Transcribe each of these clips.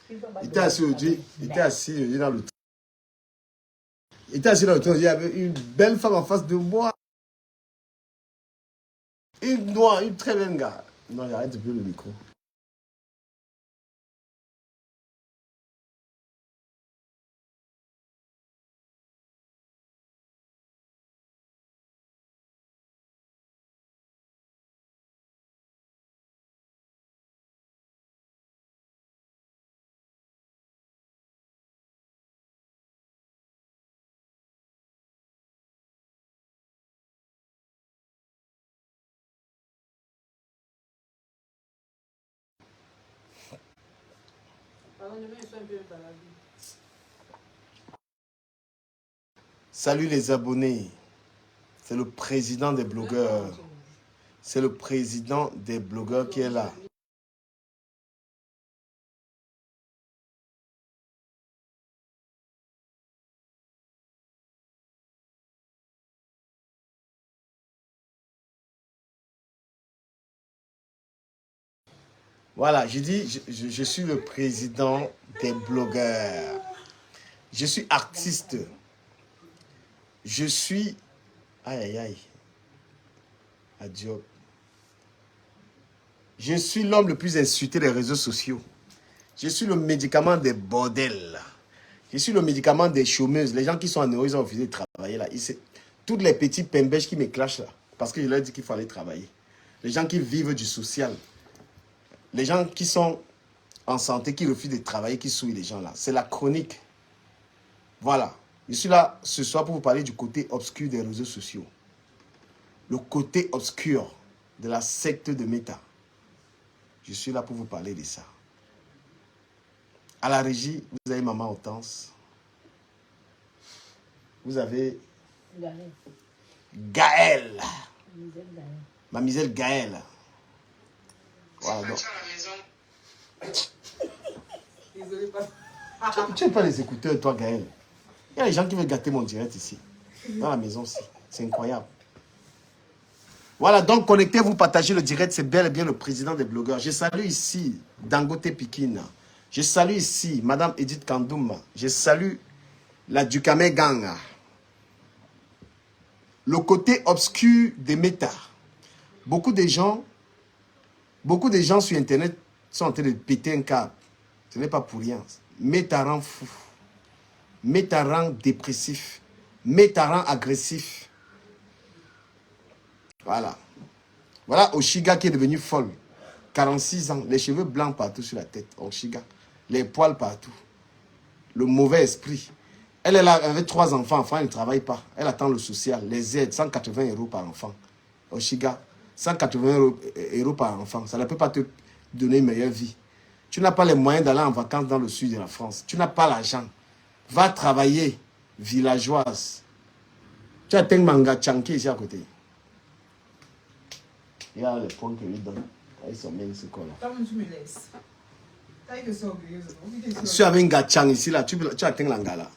Il était assis aujourd'hui, il était assis dans le train. Il était assis dans le train, il y avait une belle femme en face de moi. Une noire, une très belle gars. Non, j'arrête de le micro. Salut les abonnés. C'est le président des blogueurs. C'est le président des blogueurs qui est là. Voilà, je dis, je suis le président des blogueurs. Je suis artiste. Je suis... Aïe, aïe, aïe. Adieu. Je suis l'homme le plus insulté des réseaux sociaux. Je suis le médicament des bordels. Je suis le médicament des chômeuses. Les gens qui sont en Europe, ils ont refusé de travailler là. Toutes les petits pembèches qui me clashent là. Parce que je leur ai dit qu'il fallait travailler. Les gens qui vivent du social. Les gens qui sont en santé, qui refusent de travailler, qui souillent les gens là. C'est la chronique. Voilà. Je suis là ce soir pour vous parler du côté obscur des réseaux sociaux. Le côté obscur de la secte de Meta. Je suis là pour vous parler de ça. À la régie, vous avez Maman Hortense. Vous avez Gaël. Mamiselle Gaël. Voilà, donc. Tu n'as pas les écouteurs, toi, Gaël. Il y a des gens qui veulent gâter mon direct ici. Dans la maison aussi. C'est incroyable. Voilà, donc connectez-vous, partagez le direct. C'est bel et bien le président des blogueurs. Je salue ici Dangote Pikine. Je salue ici Madame Edith Kandoum. Je salue la Dukame Gang. Le côté obscur des méta. Beaucoup de gens sur Internet sont en train de péter un câble. Ce n'est pas pour rien. Méta rend fou. Méta rend dépressif. Méta rend agressif. Voilà. Voilà Oshiga qui est devenue folle. 46 ans. Les cheveux blancs partout sur la tête. Oshiga. Les poils partout. Le mauvais esprit. Elle est là avec 3 enfants. Enfin, elle ne travaille pas. Elle attend le social. Les aides. 180 € par enfant. Oshiga. 180 € par enfant. Ça ne peut pas te donner une meilleure vie. Tu n'as pas les moyens d'aller en vacances dans le sud de la France. Tu n'as pas l'argent. Va travailler. Villageoise. Tu as Teng Manga Chanki ici à côté. Il y a les points que lui donne. Ils sont bien, c'est quoi là? Comment tu me laisses? Je suis avec un gachang ici là. Tu as Teng Langa là.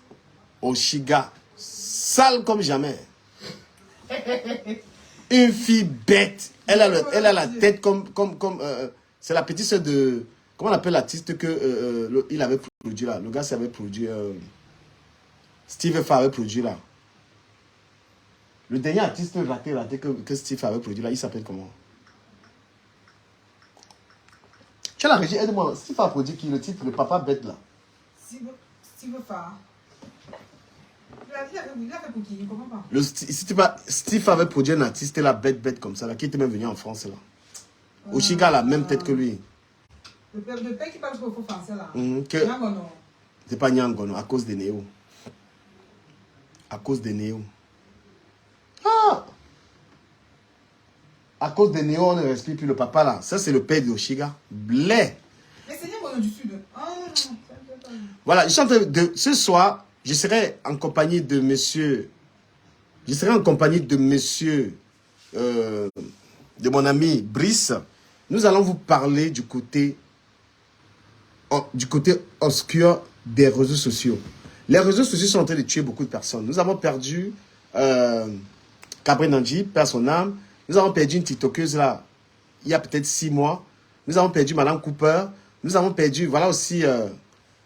Oshiga. Sale comme jamais. Une fille bête. Elle a la tête comme c'est la petite soeur de... Comment on appelle l'artiste que il avait produit là? Le gars s'avait produit... Steve Fa avait produit là. Le dernier artiste raté que Steve avait produit là, il s'appelle comment? Tu as la régie, aide-moi. Steve a produit qui? Le titre, le papa bête là. Steve Fa. Il a fait pour qui? Je ne comprends pas. Steve avait produit un artiste là, bête comme ça, là, qui était même venu en France là. Oshiga a la même tête que lui. Le père qui parle trop français là. Nyangono. C'est pas Nyangono, à cause des néos. À cause des néos. Ah! À cause des néos, on ne respire plus le papa là. Ça, c'est le père de Oshiga. Blé. Mais c'est Nyangono du sud. Voilà, ce soir, je serai en compagnie de monsieur. Je serai en compagnie de monsieur. De mon ami Brice. Nous allons vous parler du côté obscur des réseaux sociaux. Les réseaux sociaux sont en train de tuer beaucoup de personnes. Nous avons perdu Cabri Nandji, perd son âme. Nous avons perdu une TikTokeuse là, il y a peut-être 6 mois. Nous avons perdu Madame Cooper. Nous avons perdu, voilà aussi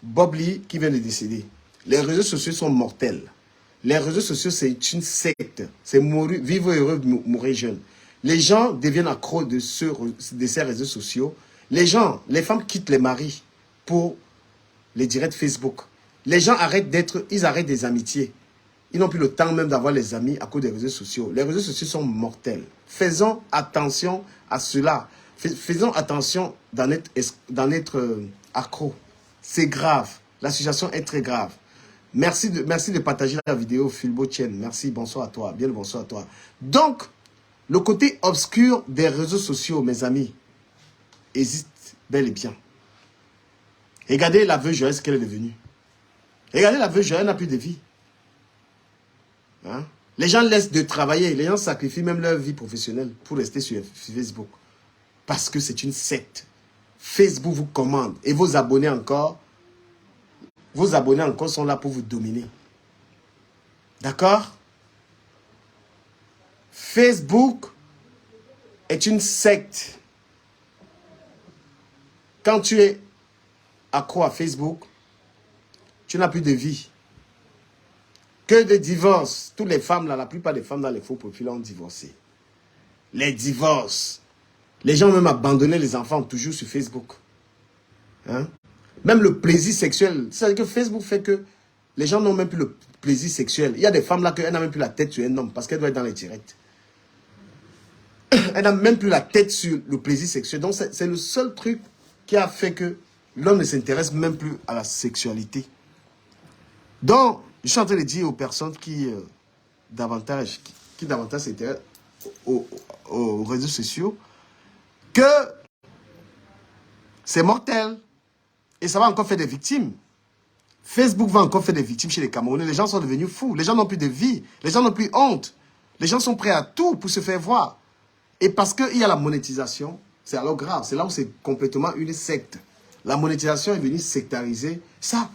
Bob Lee qui vient de décéder. Les réseaux sociaux sont mortels. Les réseaux sociaux, c'est une secte. C'est vivre heureux, mourir jeune. Les gens deviennent accros de ces réseaux sociaux. Les femmes quittent les maris pour les directs Facebook. Les gens arrêtent des amitiés. Ils n'ont plus le temps même d'avoir les amis à cause des réseaux sociaux. Les réseaux sociaux sont mortels. Faisons attention à cela. Faisons attention d'en être accro. C'est grave. La situation est très grave. Merci de partager la vidéo, Fulbo Chen. Merci, bonsoir à toi. Bien le bonsoir à toi. Donc, le côté obscur des réseaux sociaux, mes amis, existe bel et bien. Regardez la veuve Joël, ce qu'elle est devenue. Regardez la veuve Joël, elle n'a plus de vie. Hein? Les gens laissent de travailler. Les gens sacrifient même leur vie professionnelle pour rester sur Facebook. Parce que c'est une secte. Facebook vous commande. Et vos abonnés encore sont là pour vous dominer. D'accord? Facebook est une secte. Quand tu es accro à Facebook, tu n'as plus de vie. Que de divorces. Toutes les femmes, là, la plupart des femmes dans les faux profils ont divorcé. Les divorces. Les gens ont même abandonné les enfants toujours sur Facebook. Hein? Même le plaisir sexuel. C'est-à-dire que Facebook fait que les gens n'ont même plus le plaisir sexuel. Il y a des femmes là qu'elles n'ont même plus la tête sur un homme parce qu'elles doivent être dans les directs. Elle n'a même plus la tête sur le plaisir sexuel. Donc c'est le seul truc qui a fait que l'homme ne s'intéresse même plus à la sexualité. Donc, je suis en train de dire aux personnes qui davantage s'intéressent aux réseaux sociaux que c'est mortel. Et ça va encore faire des victimes. Facebook va encore faire des victimes chez les Camerounais. Les gens sont devenus fous. Les gens n'ont plus de vie. Les gens n'ont plus honte. Les gens sont prêts à tout pour se faire voir. Et parce qu'il y a la monétisation, c'est alors grave. C'est là où c'est complètement une secte. La monétisation est venue sectariser ça.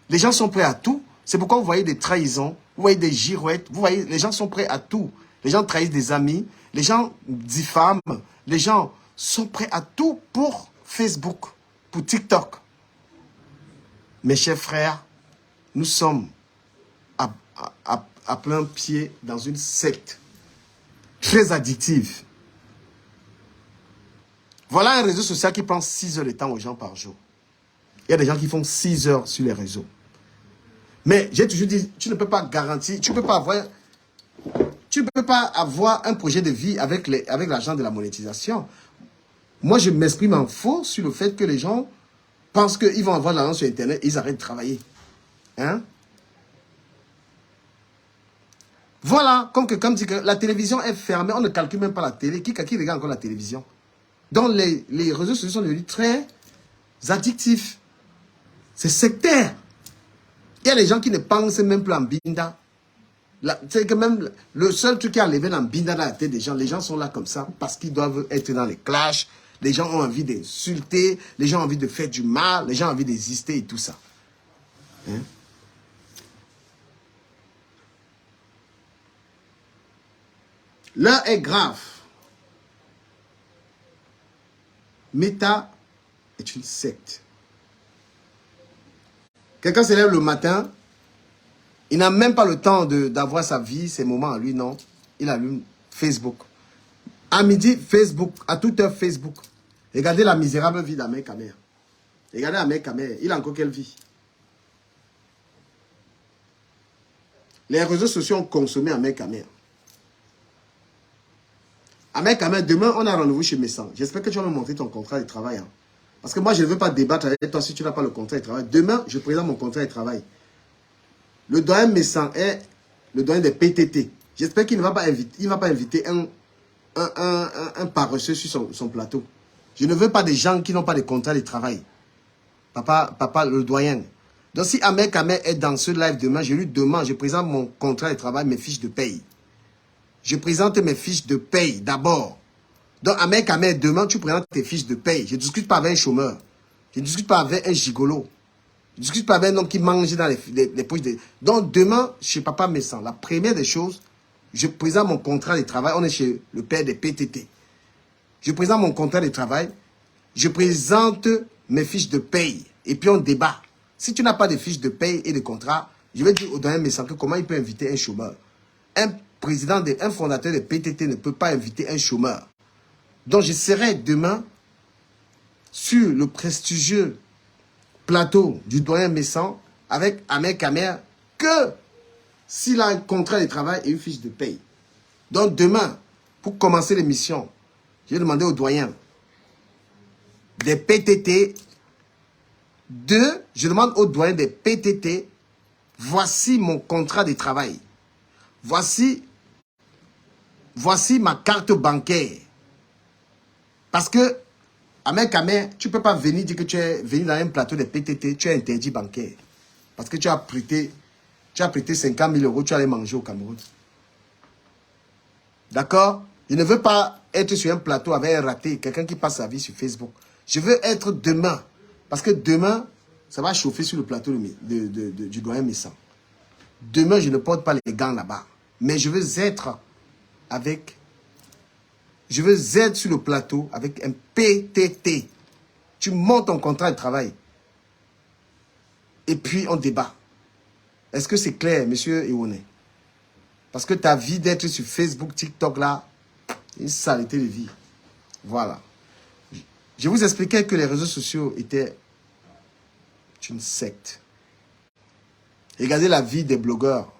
Les gens sont prêts à tout. C'est pourquoi vous voyez des trahisons, vous voyez des girouettes, vous voyez, les gens sont prêts à tout. Les gens trahissent des amis, les gens diffament, les gens sont prêts à tout pour Facebook, pour TikTok. Mes chers frères, nous sommes à plein pied dans une secte très addictive. Voilà un réseau social qui prend 6 heures de temps aux gens par jour. Il y a des gens qui font 6 heures sur les réseaux. Mais j'ai toujours dit, tu ne peux pas garantir, tu ne peux pas avoir un projet de vie avec l'argent de la monétisation. Moi, je m'exprime en faux sur le fait que les gens pensent qu'ils vont avoir de l'argent sur Internet et ils arrêtent de travailler. Hein? Voilà, comme dit que la télévision est fermée, on ne calcule même pas la télé. Qui regarde encore la télévision? Donc, les réseaux sociaux sont devenus très addictifs. C'est sectaire. Il y a des gens qui ne pensent même plus en binda. C'est que même le seul truc qui a levé l'ambinda dans la tête des gens, les gens sont là comme ça parce qu'ils doivent être dans les clashs. Les gens ont envie d'insulter, les gens ont envie de faire du mal, les gens ont envie d'exister et tout ça. Hein? L'heure est grave. Meta est une secte. Quelqu'un se lève le matin, il n'a même pas le temps d'avoir sa vie, ses moments à lui, non. Il allume Facebook. À midi, Facebook. À toute heure, Facebook. Regardez la misérable vie d'Ahmed Kamer. Regardez Ahmed Kamer. Il a encore quelle vie? Les réseaux sociaux ont consommé Ahmed Kamer. Ahmed Kamer, demain, on a rendez-vous chez Messan. J'espère que tu vas me montrer ton contrat de travail. Hein. Parce que moi, je ne veux pas débattre avec toi si tu n'as pas le contrat de travail. Demain, je présente mon contrat de travail. Le doyen Messan est le doyen des PTT. J'espère qu'il ne va pas inviter un paresseux sur son plateau. Je ne veux pas des gens qui n'ont pas de contrat de travail. Papa, le doyen. Donc, si Ahmed Kamer est dans ce live demain, je lui demande, je présente mon contrat de travail, mes fiches de paye. Je présente mes fiches de paye d'abord. Donc, Ahmed Kamer, demain, tu présentes tes fiches de paye. Je ne discute pas avec un chômeur. Je ne discute pas avec un gigolo. Je ne discute pas avec un homme qui mange dans les poches. Donc, demain, chez Papa Messan, la première des choses, je présente mon contrat de travail. On est chez le père des PTT. Je présente mon contrat de travail. Je présente mes fiches de paye et puis on débat. Si tu n'as pas de fiches de paye et de contrat, je vais dire au doyen Messanke comment il peut inviter un chômeur. Un président, un fondateur de PTT ne peut pas inviter un chômeur. Donc je serai demain sur le prestigieux plateau du doyen Messan avec Ahmed Kamer que s'il a un contrat de travail et une fiche de paye. Donc demain, pour commencer l'émission, je vais demander au doyen des PTT. Je demande au doyen des PTT, voici mon contrat de travail. Voici ma carte bancaire. Parce que, Ahmed Kamer, tu ne peux pas venir dire que tu es venu dans un plateau de PTT, tu es interdit bancaire. Parce que tu as prêté 50 000 euros, tu allais manger au Cameroun. D'accord? Je ne veux pas être sur un plateau avec un raté, quelqu'un qui passe sa vie sur Facebook. Je veux être demain. Parce que demain, ça va chauffer sur le plateau du doyen Messan. Demain, je ne porte pas les gants là-bas. Mais je veux être sur le plateau avec un PTT. Tu montes ton contrat de travail. Et puis, on débat. Est-ce que c'est clair, monsieur Iwoné? Parce que ta vie d'être sur Facebook, TikTok, là, une saleté de vie. Voilà. Je vous expliquais que les réseaux sociaux étaient une secte. Regardez la vie des blogueurs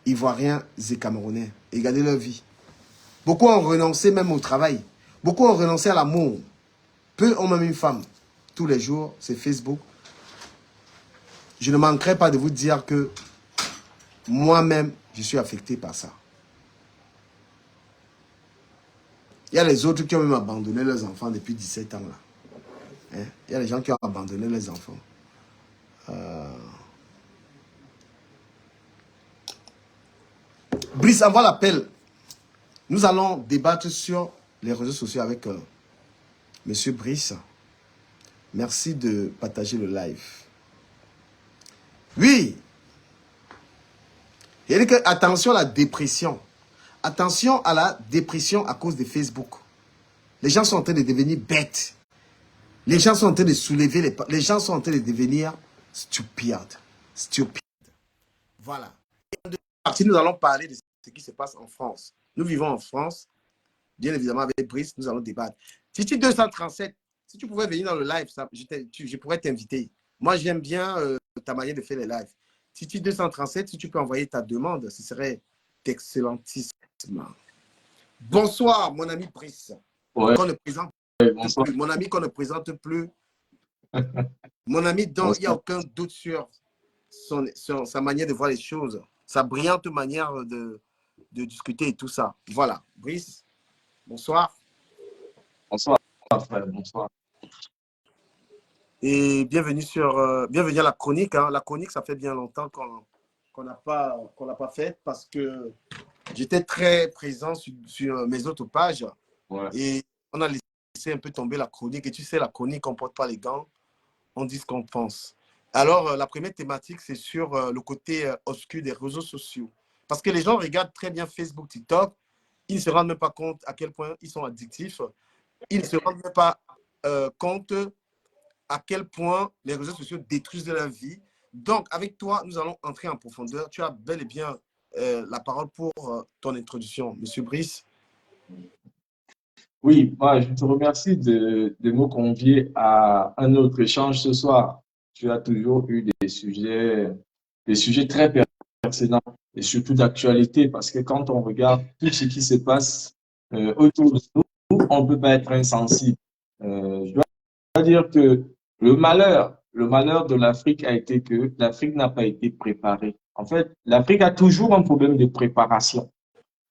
ivoiriens et camerounais. Regardez leur vie. Beaucoup ont renoncé même au travail. Beaucoup ont renoncé à l'amour. Peu ont même une femme. Tous les jours, c'est Facebook. Je ne manquerai pas de vous dire que moi-même, je suis affecté par ça. Il y a les autres qui ont même abandonné leurs enfants depuis 17 ans. Là. Hein? Il y a les gens qui ont abandonné leurs enfants. Brice, envoie l'appel. Nous allons débattre sur les réseaux sociaux avec Monsieur Brice. Merci de partager le live. Oui. Il dit que attention à la dépression. Attention à la dépression à cause de Facebook. Les gens sont en train de devenir bêtes. Les gens sont en train de soulever les gens sont en train de devenir stupides. Stupides. Voilà. Et en deuxième partie, nous allons parler de ce qui se passe en France. Nous vivons en France. Bien évidemment, avec Brice, nous allons débattre. Titi 237, si tu pouvais venir dans le live, je pourrais t'inviter. Moi, j'aime bien ta manière de faire les lives. Titi 237, si tu peux envoyer ta demande, ce serait excellentissime. Bonsoir, mon ami Brice. Ouais. Qu'on ne présente plus. Mon ami qu'on ne présente plus. Mon ami dont il n'y a aucun doute sur sa manière de voir les choses, sa brillante manière de discuter et tout ça. Voilà. Brice, bonsoir. Bonsoir, frère. Bonsoir. Et bienvenue bienvenue à la chronique. Hein. La chronique, ça fait bien longtemps qu'on n'a pas fait parce que j'étais très présent sur mes autres pages. Ouais. Et on a laissé un peu tomber la chronique. Et tu sais, la chronique, on ne porte pas les gants. On dit ce qu'on pense. Alors, la première thématique, c'est sur le côté obscur des réseaux sociaux. Parce que les gens regardent très bien Facebook, TikTok. Ils ne se rendent même pas compte à quel point ils sont addictifs. Ils ne se rendent même pas compte à quel point les réseaux sociaux détruisent leur vie. Donc, avec toi, nous allons entrer en profondeur. Tu as bel et bien la parole pour ton introduction. Monsieur Brice. Oui, moi, je te remercie de me convier à un autre échange ce soir. Tu as toujours eu des sujets très pertinents et surtout d'actualité parce que quand on regarde tout ce qui se passe autour de nous, on ne peut pas être insensible. Je dois dire que le malheur de l'Afrique a été que l'Afrique n'a pas été préparée. En fait, l'Afrique a toujours un problème de préparation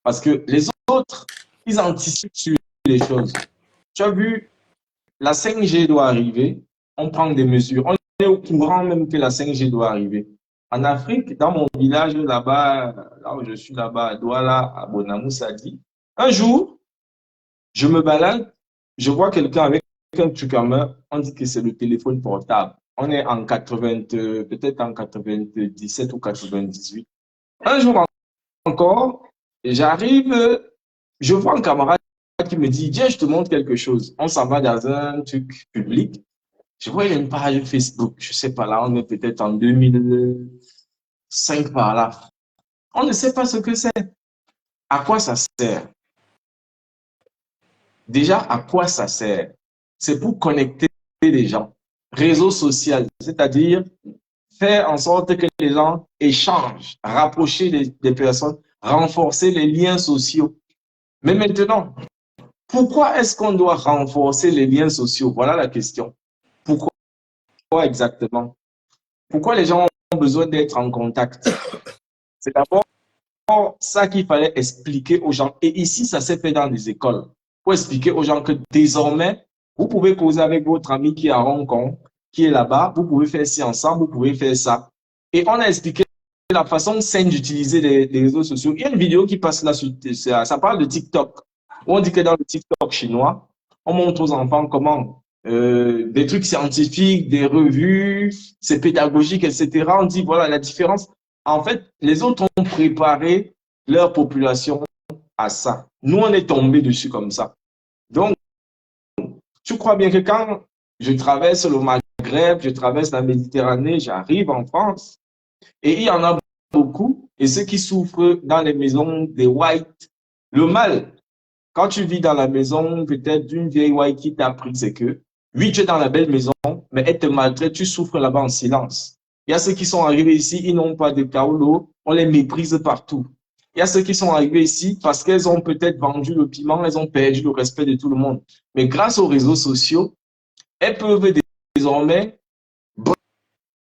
parce que les autres, ils anticipent sur les choses. Tu as vu, la 5G doit arriver, on prend des mesures. On est au courant même que la 5G doit arriver. En Afrique, dans mon village là-bas, là où je suis là-bas, à Douala, à Bonamoussadi, un jour, je me balade, je vois quelqu'un avec un truc en main, on dit que c'est le téléphone portable. On est en peut-être en 97 ou 98. Un jour encore, j'arrive, je vois un camarade qui me dit, viens, je te montre quelque chose. On s'en va dans un truc public. Je vois, il y a une page Facebook, je sais pas, là, on est peut-être en 2005 par là. On ne sait pas ce que c'est. À quoi ça sert? Déjà, à quoi ça sert? C'est pour connecter les gens. Réseau social, c'est-à-dire faire en sorte que les gens échangent, rapprocher des personnes, renforcer les liens sociaux. Mais maintenant, pourquoi est-ce qu'on doit renforcer les liens sociaux? Voilà la question. Pourquoi exactement? Pourquoi les gens ont besoin d'être en contact? C'est d'abord ça qu'il fallait expliquer aux gens. Et ici, ça s'est fait dans les écoles. Pour expliquer aux gens que désormais, vous pouvez causer avec votre ami qui est à Hong Kong, qui est là-bas, vous pouvez faire ci ensemble, vous pouvez faire ça. Et on a expliqué la façon saine d'utiliser les réseaux sociaux. Il y a une vidéo qui passe là, ça parle de TikTok. Où on dit que dans le TikTok chinois, on montre aux enfants comment des trucs scientifiques, des revues, c'est pédagogique, etc. On dit, voilà la différence. En fait, les autres ont préparé leur population à ça. Nous, on est tombé dessus comme ça. Donc, tu crois bien que quand je traverse le Maghreb, je traverse la Méditerranée, j'arrive en France, et il y en a beaucoup, et ceux qui souffrent dans les maisons des whites, le mal, quand tu vis dans la maison peut-être d'une vieille white qui t'a pris, c'est que, oui, tu es dans la belle maison, mais elle te maltraite, tu souffres là-bas en silence. Il y a ceux qui sont arrivés ici, ils n'ont pas de kaolo, on les méprise partout. Il y a ceux qui sont arrivés ici parce qu'elles ont peut-être vendu le piment, elles ont perdu le respect de tout le monde. Mais grâce aux réseaux sociaux, elles peuvent désormais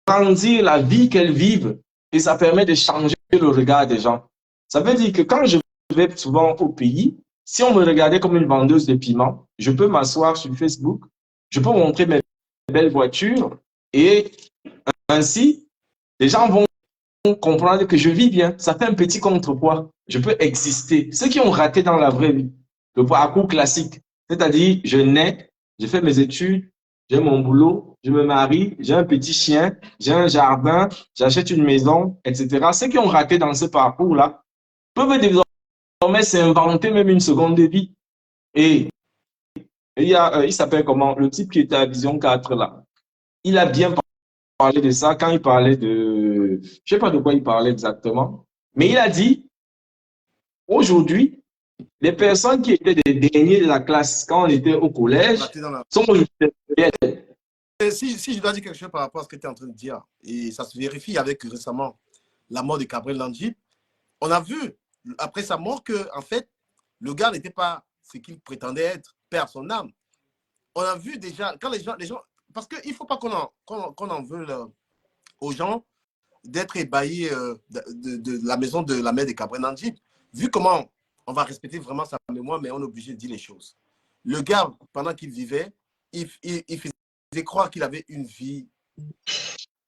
grandir la vie qu'elles vivent et ça permet de changer le regard des gens. Ça veut dire que quand je vais souvent au pays, si on me regardait comme une vendeuse de piment, je peux m'asseoir sur Facebook, je peux montrer mes belles voitures et ainsi, les gens vont comprendre que je vis bien. Ça fait un petit contrepoids. Je peux exister. Ceux qui ont raté dans la vraie vie, le parcours classique, c'est-à-dire je nais, je fais mes études, j'ai mon boulot, je me marie, j'ai un petit chien, j'ai un jardin, j'achète une maison, etc. Ceux qui ont raté dans ce parcours-là peuvent désormais s'inventer même une seconde de vie. Et il s'appelle comment? Le type qui était à Vision 4 là. Il a bien parlé de ça quand il parlait de... Je sais pas de quoi il parlait exactement, mais il a dit, aujourd'hui, les personnes qui étaient des derniers de la classe quand on était au collège sont intellectuelles. Si je dois dire quelque chose par rapport à ce que tu es en train de dire, et ça se vérifie avec récemment la mort de Gabriel Landji, on a vu après sa mort que, en fait, le gars n'était pas ce qu'il prétendait être, père son âme. On a vu déjà, quand les gens parce qu'il ne faut pas qu'on en veuille aux gens d'être ébahis de la maison de la mère de Gabriel Landji. Vu comment on va respecter vraiment sa mémoire, mais on est obligé de dire les choses. Le gars, pendant qu'il vivait, il faisait croire qu'il avait une vie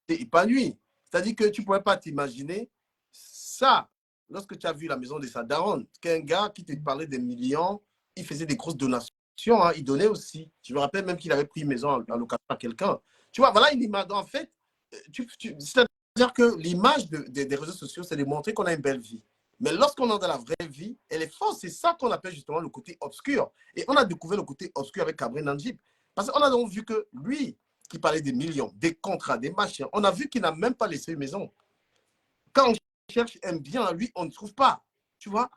épanouie. C'est-à-dire que tu ne pouvais pas t'imaginer ça. Lorsque tu as vu la maison de sa daronne, qu'un gars qui te parlait des millions, il faisait des grosses donations, hein, il donnait aussi. Je me rappelle même qu'il avait pris une maison en location à quelqu'un. Tu vois, voilà une image. En fait, c'est-à-dire que l'image des réseaux sociaux, c'est de montrer qu'on a une belle vie. Mais lorsqu'on est dans la vraie vie, elle est fausse. C'est ça qu'on appelle justement le côté obscur. Et on a découvert le côté obscur avec Gabriel Landji. Parce qu'on a donc vu que lui, qui parlait des millions, des contrats, des machins, on a vu qu'il n'a même pas laissé une maison. Quand on cherche un bien à lui, on ne trouve pas. Tu vois?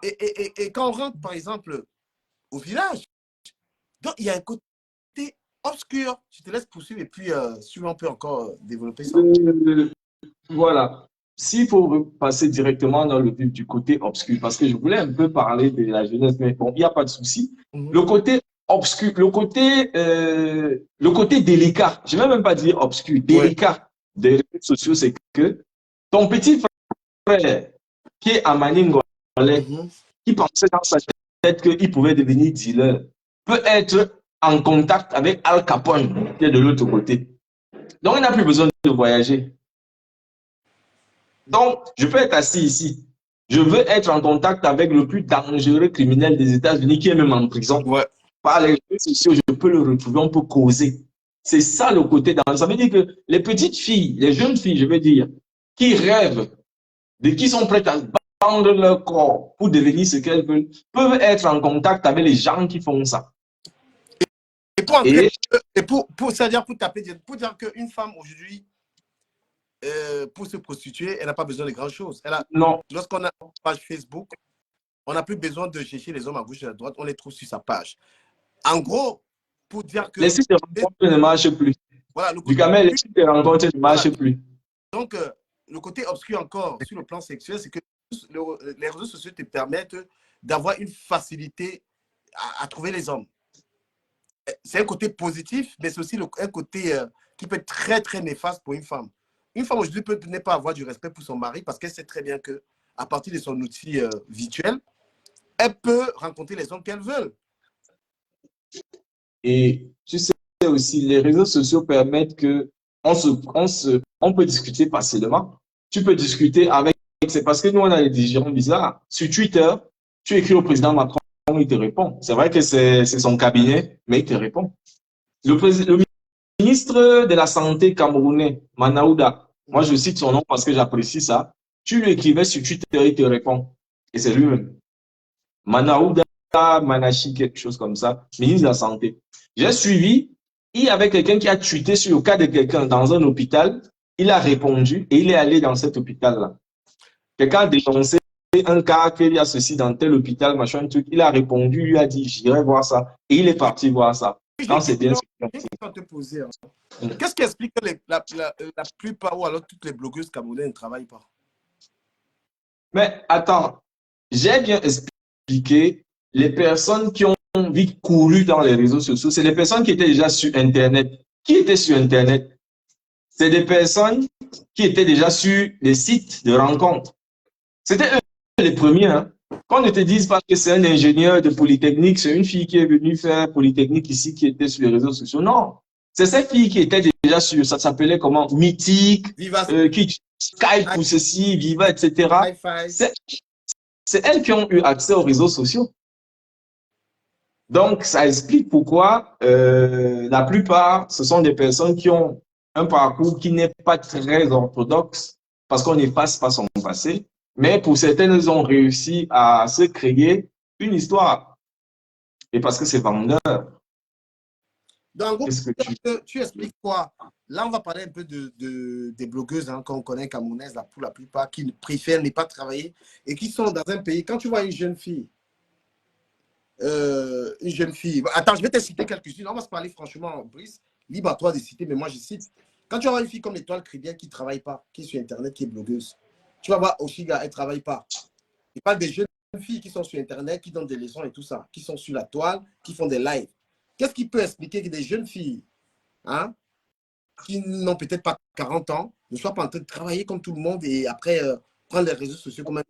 Et quand on rentre, par exemple, au village, donc il y a un côté obscur. Je te laisse poursuivre et puis si on peut encore développer ça. Voilà. S'il faut passer directement dans le vif du côté obscur, parce que je voulais un peu parler de la jeunesse, mais bon, il n'y a pas de souci. Le côté obscur, le côté délicat, je ne vais même pas dire obscur, délicat des réseaux sociaux, c'est que ton petit frère qui est à Maningolais, qui pensait dans sa tête qu'il pouvait devenir dealer, peut être en contact avec Al Capone, qui est de l'autre côté. Donc, il n'a plus besoin de voyager. Donc, je peux être assis ici. Je veux être en contact avec le plus dangereux criminel des États-Unis qui est même en prison. Ouais. Par les réseaux sociaux, je peux le retrouver, on peut causer. C'est ça le côté dangereux. Ça veut dire que les petites filles, les jeunes filles, je veux dire, qui rêvent, qui sont prêtes à vendre leur corps pour devenir ce qu'elles veulent, peuvent être en contact avec les gens qui font ça. Et pour entrer, et c'est-à-dire pour taper, pour dire qu'une femme aujourd'hui, pour se prostituer, elle n'a pas besoin de grand-chose. Non. Lorsqu'on a une page Facebook, on n'a plus besoin de chercher les hommes à gauche et à droite, on les trouve sur sa page. En gros, pour dire que... Les sites de rencontres ne marchent plus. Voilà, Du camel, les sites de rencontres ne marchent plus. Donc, le côté obscur encore sur le plan sexuel, c'est que les réseaux sociaux te permettent d'avoir une facilité à trouver les hommes. C'est un côté positif, mais c'est aussi un côté qui peut être très, très néfaste pour une femme. Une femme aujourd'hui peut ne pas avoir du respect pour son mari parce qu'elle sait très bien qu'à partir de son outil virtuel, elle peut rencontrer les hommes qu'elle veut. Et tu sais aussi, les réseaux sociaux permettent que on peut discuter facilement. Tu peux discuter avec... C'est parce que nous, on a des décisions bizarres. Sur Twitter, tu écris au président Macron, il te répond. C'est vrai que c'est son cabinet, mais il te répond. Le ministre de la Santé camerounais, Manaouda, moi je cite son nom parce que j'apprécie ça. Tu lui écrivais sur Twitter, il te répond. Et c'est lui-même. Manaouda, Manachi, quelque chose comme ça, ministre de la Santé. J'ai suivi, il y avait quelqu'un qui a tweeté sur le cas de quelqu'un dans un hôpital, il a répondu et il est allé dans cet hôpital-là. Quelqu'un a dénoncé un cas qu'il y a ceci dans tel hôpital, machin, truc. Il a répondu, il lui a dit, j'irai voir ça. Et il est parti voir ça. Quand c'est bien. Qu'est-ce qui explique que la plupart ou alors toutes les blogueuses camerounaises ne travaillent pas? Mais attends, j'ai bien expliqué les personnes qui ont vite couru dans les réseaux sociaux, c'est les personnes qui étaient déjà sur Internet. Qui étaient sur Internet? C'est des personnes qui étaient déjà sur les sites de rencontres. C'était eux les premiers. Hein. Qu'on ne te dise pas que c'est un ingénieur de Polytechnique, c'est une fille qui est venue faire Polytechnique ici, qui était sur les réseaux sociaux. Non, c'est cette fille qui était déjà sur, ça s'appelait comment? Mythique, qui Skype ou ceci, Viva, etc. C'est elles qui ont eu accès aux réseaux sociaux. Donc, ça explique pourquoi la plupart, ce sont des personnes qui ont un parcours qui n'est pas très orthodoxe, parce qu'on n'efface pas son passé. Mais pour certaines, elles ont réussi à se créer une histoire. Et parce que c'est vendeur. Donc, en gros, tu expliques quoi? Là, on va parler un peu des blogueuses qu'on connaît camerounaises, pour la plupart, qui préfèrent ne pas travailler et qui sont dans un pays. Quand tu vois une jeune fille, attends, je vais te citer quelques-unes. On va se parler franchement, Brice. Libre à toi de citer, mais moi, je cite. Quand tu vois une fille comme l'Étoile Crébière qui ne travaille pas, qui est sur Internet, qui est blogueuse, tu vas voir Oshiga, elle ne travaille pas. Il parle des jeunes filles qui sont sur Internet, qui donnent des leçons et tout ça, qui sont sur la toile, qui font des lives. Qu'est-ce qui peut expliquer que des jeunes filles qui n'ont peut-être pas 40 ans ne soient pas en train de travailler comme tout le monde et après prendre les réseaux sociaux comme un...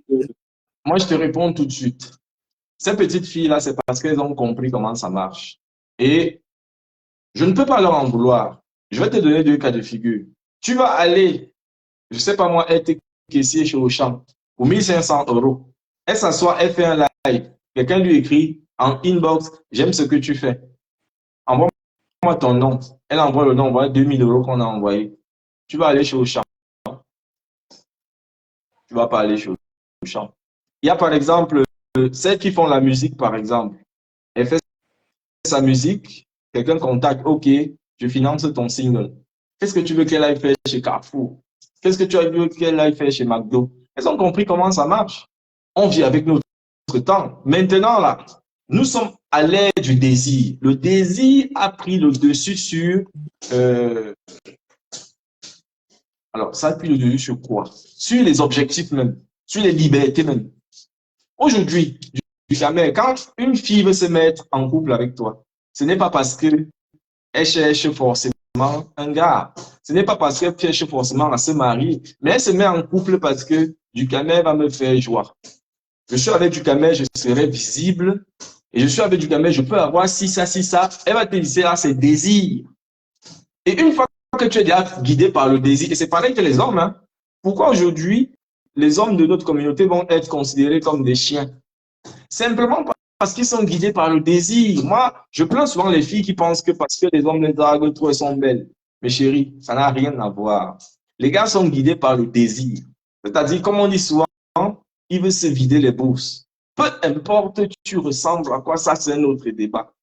Moi, je te réponds tout de suite. Ces petites filles-là, c'est parce qu'elles ont compris comment ça marche. Et je ne peux pas leur en vouloir. Je vais te donner deux cas de figure. Tu vas aller, je ne sais pas moi, être caissier chez Auchan pour 1500 €. Elle s'assoit, elle fait un live. Quelqu'un lui écrit en inbox, j'aime ce que tu fais. Envoie-moi ton nom. Elle envoie le nom, voilà 2000 € qu'on a envoyé. Tu vas aller chez Auchan. Tu vas pas aller chez Auchan. Il y a par exemple, celles qui font la musique, par exemple. Elle fait sa musique, quelqu'un contacte, ok, je finance ton single. Qu'est-ce que tu veux qu'elle aille faire chez Carrefour? Qu'est-ce que tu veux qu'elle aille faire chez McDo? Elles ont compris comment ça marche. On vit avec notre temps. Maintenant, là, nous sommes à l'ère du désir. Le désir a pris le dessus sur... alors, ça a pris le dessus sur quoi? Sur les objectifs même, sur les libertés même. Aujourd'hui, quand une fille veut se mettre en couple avec toi, ce n'est pas parce qu'elle cherche forcément un gars. Ce n'est pas parce qu'elle cherche forcément à se marier, mais elle se met en couple parce que Ducamel va me faire joie. Je suis avec Ducamel, je serai visible. Et je suis avec Ducamel, je peux avoir ci, ça, ci, ça. Elle va te dire, c'est là, c'est désir. Et une fois que tu es déjà guidé par le désir, et c'est pareil que les hommes, hein, pourquoi aujourd'hui, les hommes de notre communauté vont être considérés comme des chiens? Simplement parce qu'ils sont guidés par le désir. Moi, je plains souvent les filles qui pensent que parce que les hommes les draguent trop, elles sont belles. Mais chérie, ça n'a rien à voir. Les gars sont guidés par le désir. C'est-à-dire, comme on dit souvent, ils veulent se vider les bourses. Peu importe tu ressembles à quoi, ça c'est un autre débat.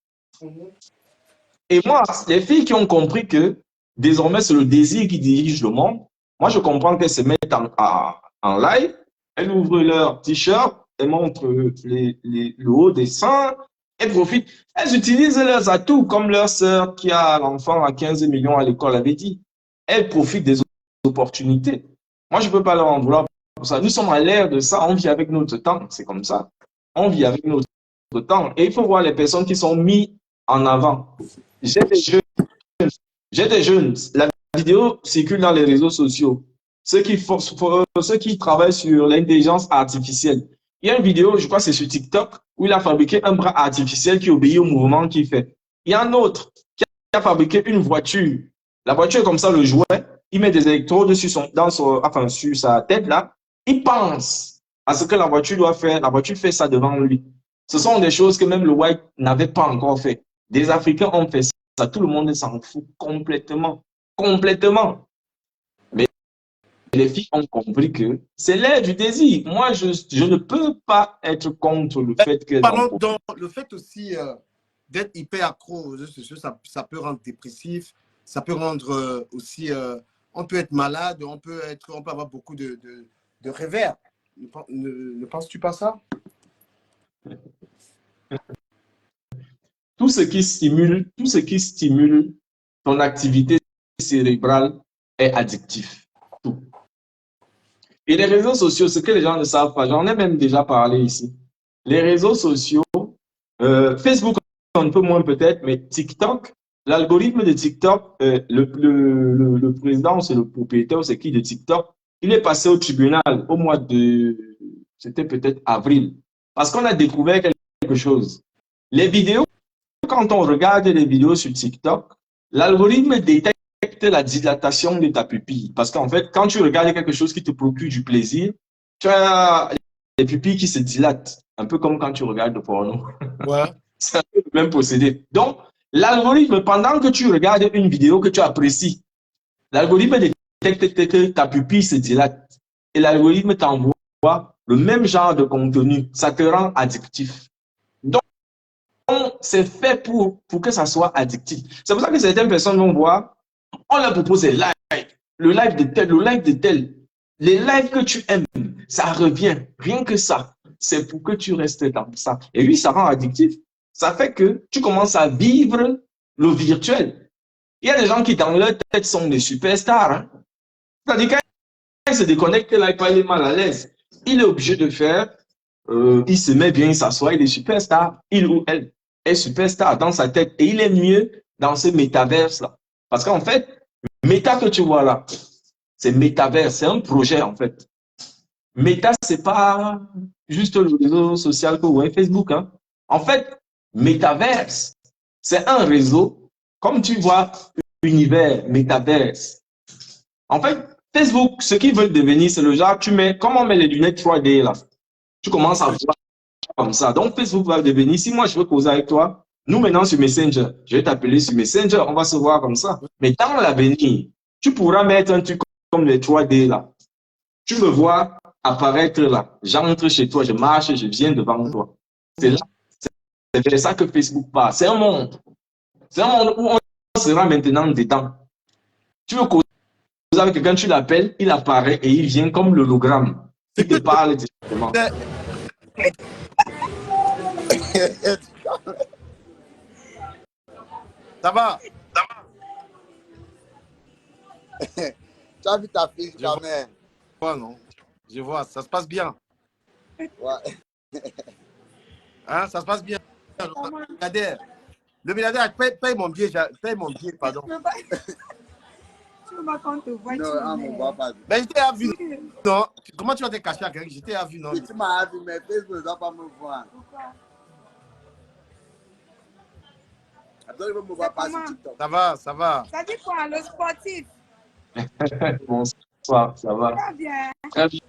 Et moi, les filles qui ont compris que désormais, c'est le désir qui dirige le monde, moi, je comprends qu'elles se mettent en live, elles ouvrent leur t-shirt, elles montrent le haut des seins, elles profitent. Elles utilisent leurs atouts, comme leur sœur qui a l'enfant à 15 millions à l'école avait dit. Elles profitent des opportunités. Moi, je ne peux pas leur en vouloir pour ça. Nous sommes à l'ère de ça, on vit avec notre temps, c'est comme ça. On vit avec notre temps. Et il faut voir les personnes qui sont mises en avant. J'ai des jeunes. La vidéo circule dans les réseaux sociaux. Ceux qui travaillent sur l'intelligence artificielle. Il y a une vidéo, je crois que c'est sur TikTok, où il a fabriqué un bras artificiel qui obéit au mouvement qu'il fait. Il y a un autre qui a fabriqué une voiture. La voiture est comme ça, le jouet. Il met des électrodes sur sa tête là. Il pense à ce que la voiture doit faire. La voiture fait ça devant lui. Ce sont des choses que même le White n'avait pas encore fait. Des Africains ont fait ça. Tout le monde s'en fout complètement. Complètement. Mais les filles ont compris que c'est l'ère du désir. Moi, je ne peux pas être contre le fait que... Pardon, donc, le fait aussi d'être hyper accro aux réseaux sociaux, ça peut rendre dépressif. Ça peut rendre aussi... on peut être malade, on peut avoir beaucoup de revers. Ne penses-tu pas ça? Tout ce qui stimule ton activité cérébrale est addictif. Tout. Et les réseaux sociaux, ce que les gens ne savent pas, j'en ai même déjà parlé ici. Les réseaux sociaux, Facebook un peu moins peut-être, mais TikTok, l'algorithme de TikTok, le président, c'est le propriétaire, c'est qui de TikTok, il est passé au tribunal au mois de, c'était peut-être avril, parce qu'on a découvert quelque chose. Les vidéos, quand on regarde les vidéos sur TikTok, l'algorithme détecte la dilatation de ta pupille. Parce qu'en fait, quand tu regardes quelque chose qui te procure du plaisir, tu as les pupilles qui se dilatent. Un peu comme quand tu regardes le porno. Ouais. C'est un peu le même procédé. Donc, l'algorithme, pendant que tu regardes une vidéo que tu apprécies, l'algorithme détecte que ta pupille se dilate. Et l'algorithme t'envoie le même genre de contenu. Ça te rend addictif. Donc, c'est fait pour que ça soit addictif. C'est pour ça que certaines personnes vont voir, on leur propose des lives, le live de tel, le live de tel. Les lives que tu aimes, ça revient. Rien que ça, c'est pour que tu restes dans ça. Et oui, ça rend addictif. Ça fait que tu commences à vivre le virtuel. Il y a des gens qui, dans leur tête, sont des superstars. Hein. C'est-à-dire quand il se déconnecte, là, il est mal à l'aise. Il est obligé de faire, il se met bien, il s'assoit, il est superstar. Il ou elle est superstar dans sa tête. Et il est mieux dans ce métaverse-là. Parce qu'en fait, Meta que tu vois là, c'est métaverse, c'est un projet en fait. Meta, c'est pas juste le réseau social que vous voyez, Facebook. Hein. En fait, métaverse, c'est un réseau, comme tu vois, univers, métaverse. En fait, Facebook, ce qu'ils veulent devenir, c'est le genre, comme on met les lunettes 3D là, tu commences à voir comme ça. Donc, Facebook va devenir, si moi je veux causer avec toi, nous maintenant sur Messenger, je vais t'appeler sur Messenger, on va se voir comme ça. Mais dans l'avenir, tu pourras mettre un truc comme les 3D là. Tu me vois apparaître là. J'entre chez toi, je marche, je viens devant toi. C'est là, c'est vers ça que Facebook part. C'est un monde. C'est un monde où on sera maintenant dedans. Tu veux causer avec quelqu'un, tu l'appelles, il apparaît et il vient comme l'hologramme. Il te parle directement. Ça va? Tu as vu ta fille jamais? Ouais, non. Je vois, ça se passe bien. Ouais. Hein, ça se passe bien. Le milliardaire, paye mon billet, pardon. Tu veux pas qu'on te voit? Non, on ne me voit pas. Ben, j'étais à vue. Non. Comment tu vas te cacher à quelqu'un? J'étais à vue, non? Tu m'as vu, mais Facebook ne doit pas me voir. Pourquoi? Attends, il ne me voit pas sur TikTok. Ça va, ça va. Ça dit quoi, le sportif? Bonsoir, ça va? Très bien. Très bien,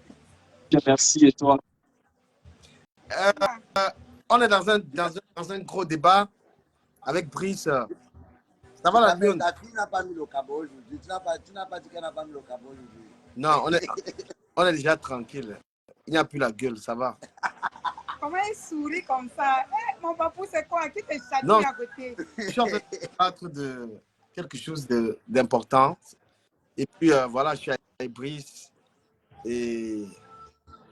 merci. Et toi? On est dans un gros débat avec Brice. Ça va la lune? Ta fille n'a pas mis le cabot aujourd'hui. Tu n'as pas dit qu'elle n'a pas mis le cabot aujourd'hui. Non, on est déjà tranquille. Il n'y a plus la gueule, ça va. comment il sourit comme ça? Eh, mon papou, c'est quoi? Qui te chatouille Non, à côté? je suis en train de débattre de quelque chose d'important. Et puis voilà, je suis avec Brice et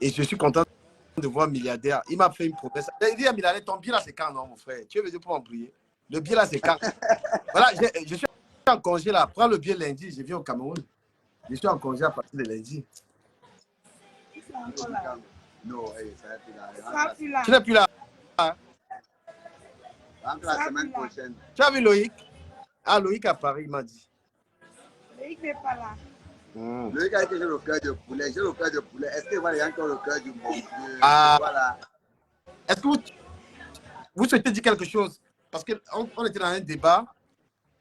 je suis content de voir milliardaire. Il m'a fait une promesse. Il dit à milliardaire, ton billet là, c'est quand, non, mon frère? Tu veux venir pour m'embrouiller? Le billet là, c'est quand? Voilà, je suis en congé là. Prends le billet lundi, je viens au Cameroun. Je suis en congé à partir de lundi. Non, ça va plus là. Ça va plus là. Tu n'es plus là. Entre la semaine prochaine. Tu as vu Loïc? Ah, Loïc à Paris, il m'a dit. Loïc n'est pas là. Loïc a dit que j'ai le cœur de poulet. J'ai le cœur de poulet. Est-ce que voilà, il y a encore le cœur du bon Dieu? Ah. Voilà. Est-ce que vous souhaitez dire quelque chose? Parce qu'on était dans un débat.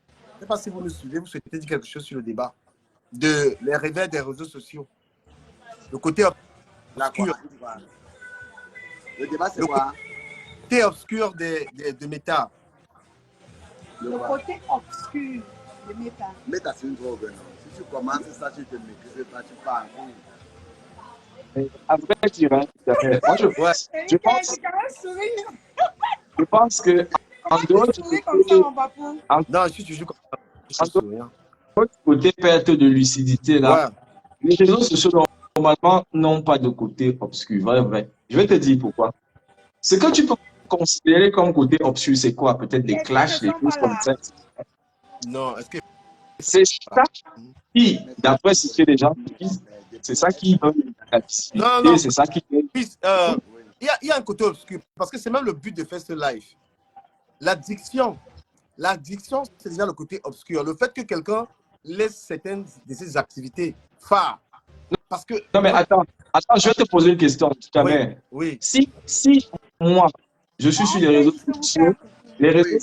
Je ne sais pas si vous nous suivez. Vous souhaitez dire quelque chose sur le débat de les réveils des réseaux sociaux. Le côté obscur. Le débat, c'est quoi? Le côté obscur de Meta. Le côté obscur de Meta. Meta, c'est une drogue. Non? Si tu commences ça, tu te maîtrises pas, tu pars. À vrai dire, hein, moi, je pense que en dehors du côté, non, je suis toujours comme ça. Côté perte de lucidité, là, les réseaux sociaux, normalement, n'ont pas de côté obscur. Vrai. Je vais te dire pourquoi. Ce que tu peux considérer comme côté obscur, c'est quoi? Peut-être des clashs, des choses comme ça. Non, est-ce que... C'est ça qui, d'après ce que les gens disent, c'est ça qui donne la visibilité, c'est ça qui... Il y a un côté obscur, parce que c'est même le but de faire ce live. L'addiction, c'est déjà le côté obscur. Le fait que quelqu'un laisse certaines de ses activités phares. Parce que... Non, mais attends, je vais te poser une question. Oui. Si moi, je suis sur les réseaux sociaux, les réseaux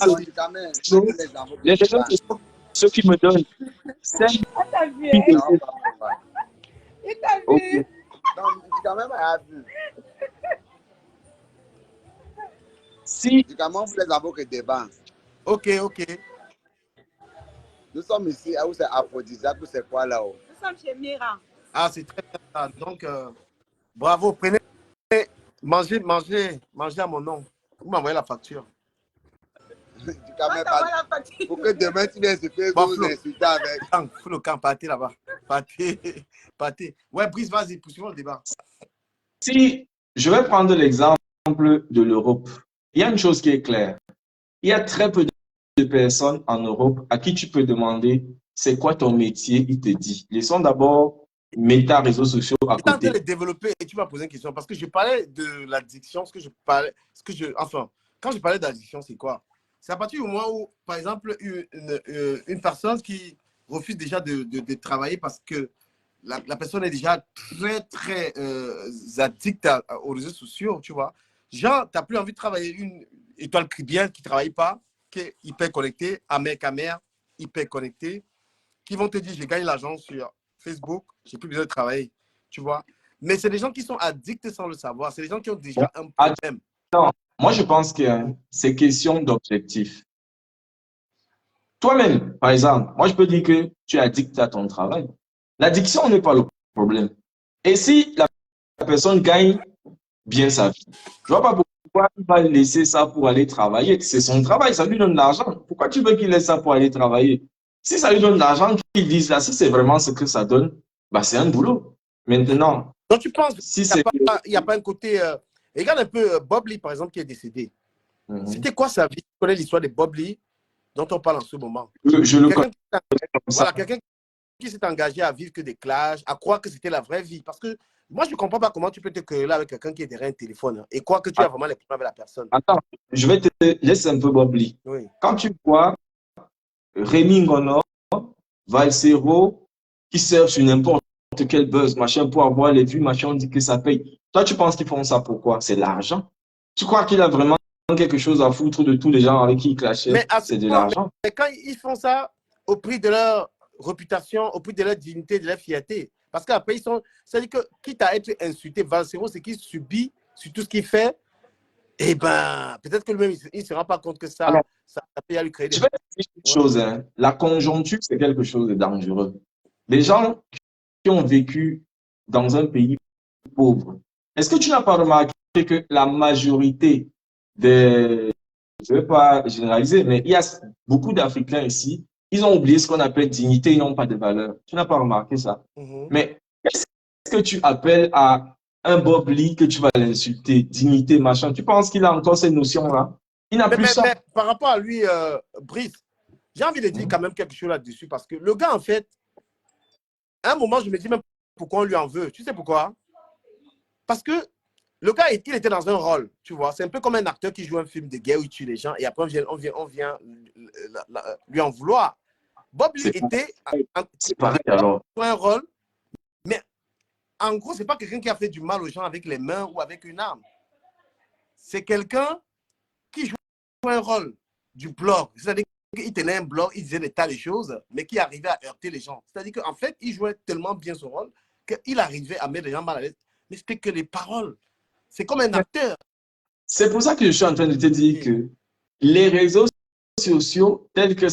sociaux, ceux qui me donnent 5 Il t'a vu. Non, quand même, elle a vu. Si... Comment vous les avons que des banques? Ok. Nous sommes ici, où c'est aphrodisiaque, c'est quoi là-haut? Nous sommes chez Mira. Ah, c'est très bien. Donc, bravo. Prenez, mangez à mon nom. Vous m'envoyez la facture. Quand même pas. Pour que demain, tu viennes se faire nous insulter avec. Faut le camp, pâté là-bas. Pâté. Ouais, Brice, vas-y, poursuivons le débat. Si je vais prendre l'exemple de l'Europe, il y a une chose qui est claire. Il y a très peu de personnes en Europe à qui tu peux demander c'est quoi ton métier, il te dit. Laissons d'abord Meta, réseaux sociaux à côté. Tu es en train de les développer et tu m'as posé une question parce que je parlais de l'addiction, enfin, quand je parlais d'addiction, c'est quoi? C'est à partir du moment où, par exemple, une personne qui refuse déjà de travailler parce que la personne est déjà très addicte aux réseaux sociaux, tu vois. Genre, tu n'as plus envie de travailler une étoile bien qui ne travaille pas, qui est hyper connectée, amère, hyper connectée, qui vont te dire, je gagne l'argent sur Facebook, je n'ai plus besoin de travailler, tu vois. Mais c'est des gens qui sont addicts sans le savoir. C'est des gens qui ont déjà un problème. Non, moi, je pense que c'est question d'objectif. Toi-même, par exemple, moi, je peux dire que tu es addict à ton travail. L'addiction n'est pas le problème. Et si la personne gagne bien sa vie, je ne vois pas pourquoi il va laisser ça pour aller travailler. C'est son travail, ça lui donne de l'argent. Pourquoi tu veux qu'il laisse ça pour aller travailler? Si ça lui donne de l'argent, qu'il dise là, si c'est vraiment ce que ça donne, bah, c'est un boulot. Maintenant, donc tu penses si qu'il n'y a pas un côté... regarde un peu Bob Lee, par exemple, qui est décédé. C'était quoi sa vie? Tu connais l'histoire de Bob Lee dont on parle en ce moment? Je le connais. Voilà, quelqu'un qui s'est engagé à vivre que des clashs, à croire que c'était la vraie vie. Parce que moi, je ne comprends pas comment tu peux te quereller avec quelqu'un qui est derrière un téléphone et croire que tu as vraiment les problèmes avec la personne. Attends, je vais te laisser un peu Bob Lee. Oui. Quand tu vois Rémi Ngono, Valsero, qui servent sur n'importe quel buzz, machin, pour avoir les vues, machin, on dit que ça paye. Toi, tu penses qu'ils font ça pourquoi? C'est l'argent. Tu crois qu'il a vraiment quelque chose à foutre de tous les gens avec qui il clashait? C'est de l'argent. Mais quand ils font ça au prix de leur réputation, au prix de leur dignité, de leur fierté, parce qu'après, ils sont... C'est-à-dire que, quitte à être insulté, Valsero, c'est qu'il subit sur tout ce qu'il fait. Eh bien, peut-être que lui-même, il ne se rend pas compte que ça peut lui créer des... Je vais te dire une chose, hein. La conjoncture, c'est quelque chose de dangereux. Les gens qui ont vécu dans un pays pauvre, est-ce que tu n'as pas remarqué que la majorité des... Je ne vais pas généraliser, mais il y a beaucoup d'Africains ici, ils ont oublié ce qu'on appelle dignité, ils n'ont pas de valeur. Tu n'as pas remarqué ça? Mais qu'est-ce que tu appelles à un Bob Lee que tu vas l'insulter? Dignité, machin. Tu penses qu'il a encore ces notions-là? Il n'a plus ça. Mais par rapport à lui, Brice, j'ai envie de dire quand même quelque chose là-dessus parce que le gars, en fait, à un moment, je me dis même pourquoi on lui en veut. Tu sais pourquoi? Parce que le gars, il était dans un rôle, tu vois. C'est un peu comme un acteur qui joue un film de guerre où il tue les gens et après on vient lui en vouloir. Bob Lee était alors. un rôle, mais en gros, c'est pas quelqu'un qui a fait du mal aux gens avec les mains ou avec une arme. C'est quelqu'un qui joue un rôle du blog. C'est-à-dire qu'il tenait un blog, il disait des tas de choses, mais qui arrivait à heurter les gens. C'est-à-dire qu'en fait, il jouait tellement bien son rôle qu'il arrivait à mettre les gens mal à l'aise. Mais c'était que les paroles. C'est comme un acteur. C'est pour ça que je suis en train de te dire que les réseaux sociaux, tels que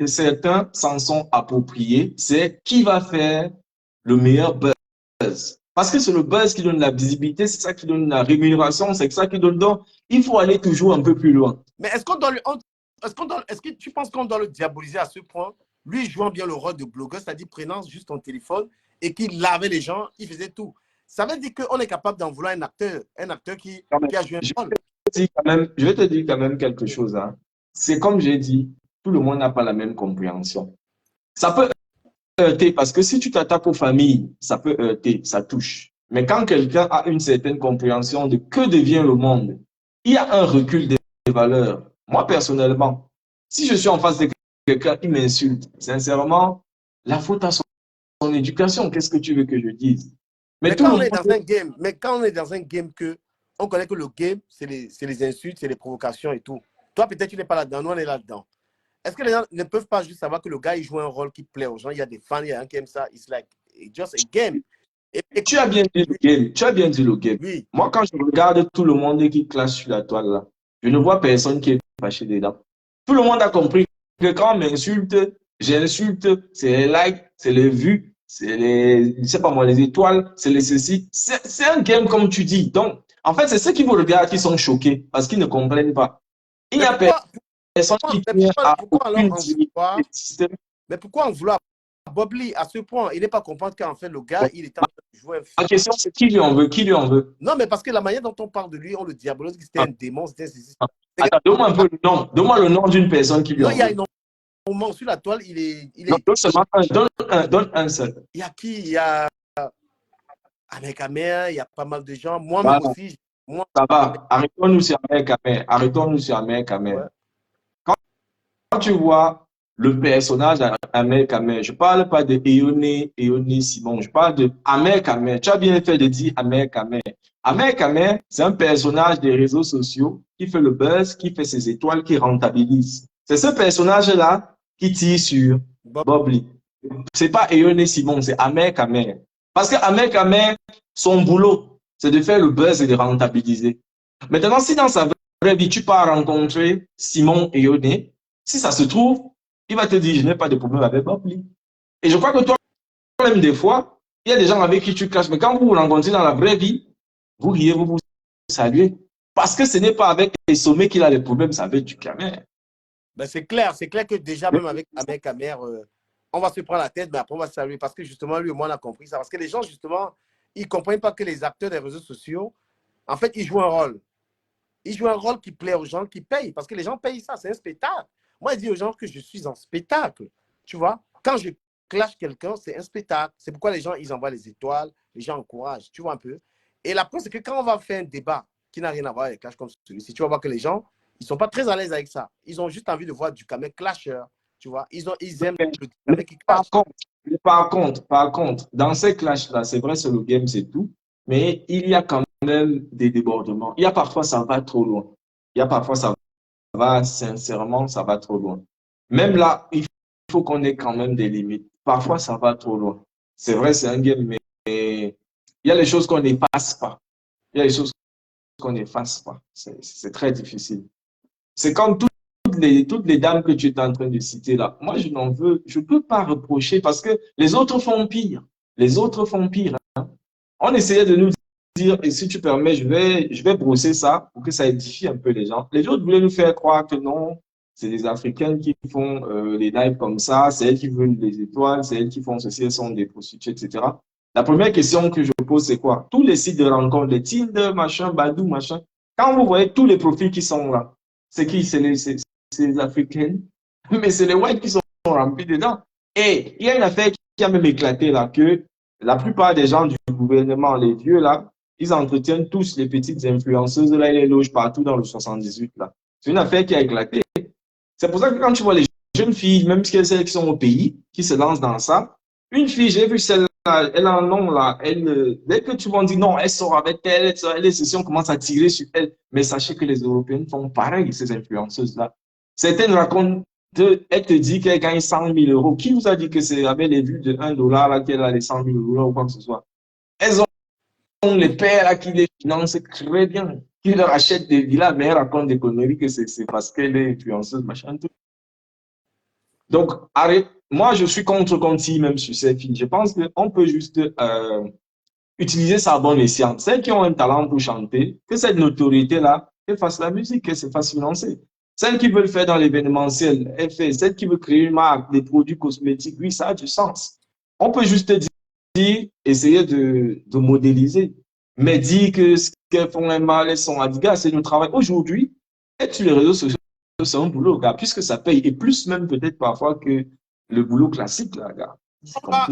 certains s'en sont appropriés, c'est qui va faire le meilleur buzz. Parce que c'est le buzz qui donne la visibilité, c'est ça qui donne la rémunération, c'est ça qui donne. Donc, il faut aller toujours un peu plus loin. Mais est-ce que tu penses qu'on doit le diaboliser à ce point? Lui jouant bien le rôle de blogueur, c'est-à-dire prenant juste ton téléphone et qui lavait les gens, il faisait tout. Ça veut dire qu'on est capable d'en vouloir un acteur qui a joué un rôle. Je vais te dire quand même quelque chose. Hein. C'est comme j'ai dit, tout le monde n'a pas la même compréhension. Ça peut heurter parce que si tu t'attaques aux familles, ça peut heurter, ça touche. Mais quand quelqu'un a une certaine compréhension de que devient le monde, il y a un recul des valeurs. Moi, personnellement, si je suis en face de quelqu'un qui m'insulte, sincèrement, la faute à son éducation. Qu'est-ce que tu veux que je dise? Mais quand on est dans un game que on connaît que le game, c'est les insultes, c'est les provocations et tout. Toi, peut-être tu n'es pas là-dedans, nous on est là-dedans. Est-ce que les gens ne peuvent pas juste savoir que le gars, il joue un rôle qui plaît aux gens? Il y a des fans, il y a un qui aime ça. It's like, it's just a game. Et tu as bien dit le game. Tu as bien dit le game. Oui. Moi, quand je regarde tout le monde qui clash sur la toile, là, je ne vois personne qui est fâché dedans. Tout le monde a compris que quand on m'insulte, j'insulte, c'est les likes, c'est les vues, c'est les, je sais pas moi, les étoiles, c'est les ceci. C'est un game comme tu dis. Donc, en fait, c'est ceux qui vous regardent qui sont choqués parce qu'ils ne comprennent pas. Il n'y a personne qui tient à aucune dignité du système. Mais pourquoi en vouloir Bob Lee à ce point? Il n'est pas comprendre qu'en fait, le gars, il est en train de jouer un film. La question, c'est qui lui en veut? Qui lui en veut? Non, mais parce que la manière dont on parle de lui, on le diabolise, c'était un démon, c'était Attends, donne-moi un peu le nom. Donne-moi le nom d'une personne qui lui en veut. Il y a un moment sur la toile, il est... Non, donne un seul. Il y a qui? Il y a Ahmed Kamer, il y a pas mal de gens. Moi-même aussi. Ça va. Arrêtons-nous sur Ahmed Kamer. Arrêtons-nous sur Ahmed Kamer. Ouais. Quand tu vois le personnage d'Ahmed Kamer, je ne parle pas de Eoné Simon, je parle de Ahmed Kamer. Tu as bien fait de dire Ahmed Kamer. Ahmed Kamer, c'est un personnage des réseaux sociaux qui fait le buzz, qui fait ses étoiles, qui rentabilise. C'est ce personnage-là qui tire sur Bob Lee. Ce n'est pas Eoné Simon, c'est Ahmed Kamer. Parce que Ahmed Kamer, son boulot, c'est de faire le buzz et de rentabiliser. Maintenant, si dans sa vraie vie, tu pars rencontrer Simon Eoné, si ça se trouve, il va te dire, je n'ai pas de problème avec Bob Lee. Et je crois que toi, même des fois, il y a des gens avec qui tu clashes, mais quand vous vous rencontrez dans la vraie vie, vous riez, vous vous saluez. Parce que ce n'est pas avec les sommets qu'il a les problèmes, c'est avec du Kamer. Ben c'est clair que déjà, même avec Kamer, on va se prendre la tête, mais après on va se saluer. Parce que justement, lui et moi, on a compris ça. Parce que les gens, justement, ils ne comprennent pas que les acteurs des réseaux sociaux, en fait, ils jouent un rôle. Ils jouent un rôle qui plaît aux gens qui payent. Parce que les gens payent ça, c'est un spectacle. Moi, je dis aux gens que je suis en spectacle. Tu vois, quand je clash quelqu'un, c'est un spectacle. C'est pourquoi les gens, ils envoient les étoiles, les gens encouragent. Tu vois un peu. Et la preuve, c'est que quand on va faire un débat qui n'a rien à voir avec clash comme celui-ci, tu vas voir que les gens, ils ne sont pas très à l'aise avec ça. Ils ont juste envie de voir du Kamer clasher. Tu vois, ils aiment le Kamer qui clash. Par contre, dans ces clashs-là, c'est vrai, c'est le game, c'est tout. Mais il y a quand même des débordements. Il y a parfois, ça va trop loin. Il y a parfois, ça va, sincèrement, ça va trop loin. Même là, il faut qu'on ait quand même des limites. Parfois, ça va trop loin. C'est vrai, c'est un game, mais il y a les choses qu'on n'efface pas. Il y a les choses qu'on n'efface pas. C'est très difficile. C'est comme toutes les dames que tu es en train de citer là. Moi, je ne peux pas reprocher parce que les autres font pire. Les autres font pire. Hein. On essayait de nous dire, et si tu permets, je vais brosser ça pour que ça édifie un peu les gens. Les autres voulaient nous faire croire que non, c'est les Africaines qui font les lives comme ça, c'est elles qui veulent les étoiles, c'est elles qui font ceci, elles sont des prostituées, etc. La première question que je pose, c'est quoi? Tous les sites de rencontres, les Tinder, machin, Badoo, machin, quand vous voyez tous les profils qui sont là, c'est qui? C'est les Africaines, mais c'est les Whites qui sont remplis dedans. Et il y a une affaire qui a même éclaté là, que la plupart des gens du gouvernement, les vieux là, ils entretiennent tous les petites influenceuses là, ils les logent partout dans le 78 là. C'est une affaire qui a éclaté. C'est pour ça que quand tu vois les jeunes filles, même celles qui sont au pays, qui se lancent dans ça, une fille, j'ai vu celle-là, elle a un nom là, dès que tu vas dire non, elle sort avec elle, est ceci, on commence à tirer sur elle. Mais sachez que les Européennes font pareil, ces influenceuses-là. Certaines racontent, elle te dit qu'elle gagne 100 000 euros. Qui vous a dit que c'est avec les vues de 1 dollar là, qu'elle a les 100 000 euros ou quoi que ce soit? Elles ont les pères là, qui les financent très bien, qui leur achètent des villas, mais elles racontent des conneries que c'est parce qu'elle est influenceuse, machin, tout. Donc, arrête. Moi, je suis contre Conti, même sur ces filles. Je pense qu'on peut juste utiliser ça à bon escient. Celles qui ont un talent pour chanter, que cette notoriété-là, elles fassent la musique, qu'elles se fassent financer. Celles qui veulent faire dans l'événementiel, elles font. Celles qui veulent créer une marque, des produits cosmétiques, oui, ça a du sens. On peut juste dire, essayer de modéliser. Mais dire que ce qu'elles font un mal, elles sont adigas, c'est notre travail. Aujourd'hui, être sur les réseaux sociaux, c'est un boulot, gars, puisque ça paye. Et plus même peut-être parfois que le boulot classique, là, gars. On va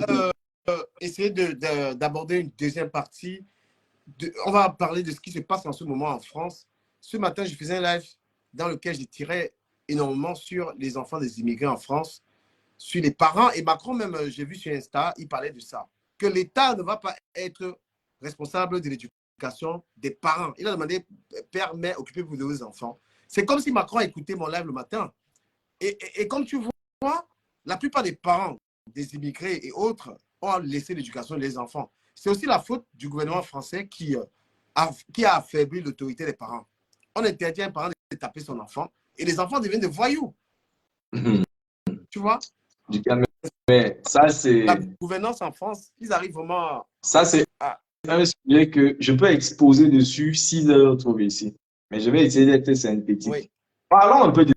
essayer d'aborder une deuxième partie. On va parler de ce qui se passe en ce moment en France. Ce matin, je faisais un live dans lequel je tirais énormément sur les enfants des immigrés en France, sur les parents. Et Macron, même, j'ai vu sur Insta, il parlait de ça. Que l'État ne va pas être responsable de l'éducation des parents. Il a demandé, père, mère, occupez-vous de vos enfants. C'est comme si Macron a écouté mon live le matin. Et comme tu vois, la plupart des parents des immigrés et autres ont laissé l'éducation des enfants. C'est aussi la faute du gouvernement français qui a affaibli l'autorité des parents. On interdit à un parent de taper son enfant et les enfants deviennent des voyous. Tu vois? Mais ça, c'est... La gouvernance en France, ils arrivent vraiment... Ça, c'est un sujet que je peux exposer dessus 6 heures trouver ici. Mais je vais essayer d'être synthétique. Oui. Parlons un peu de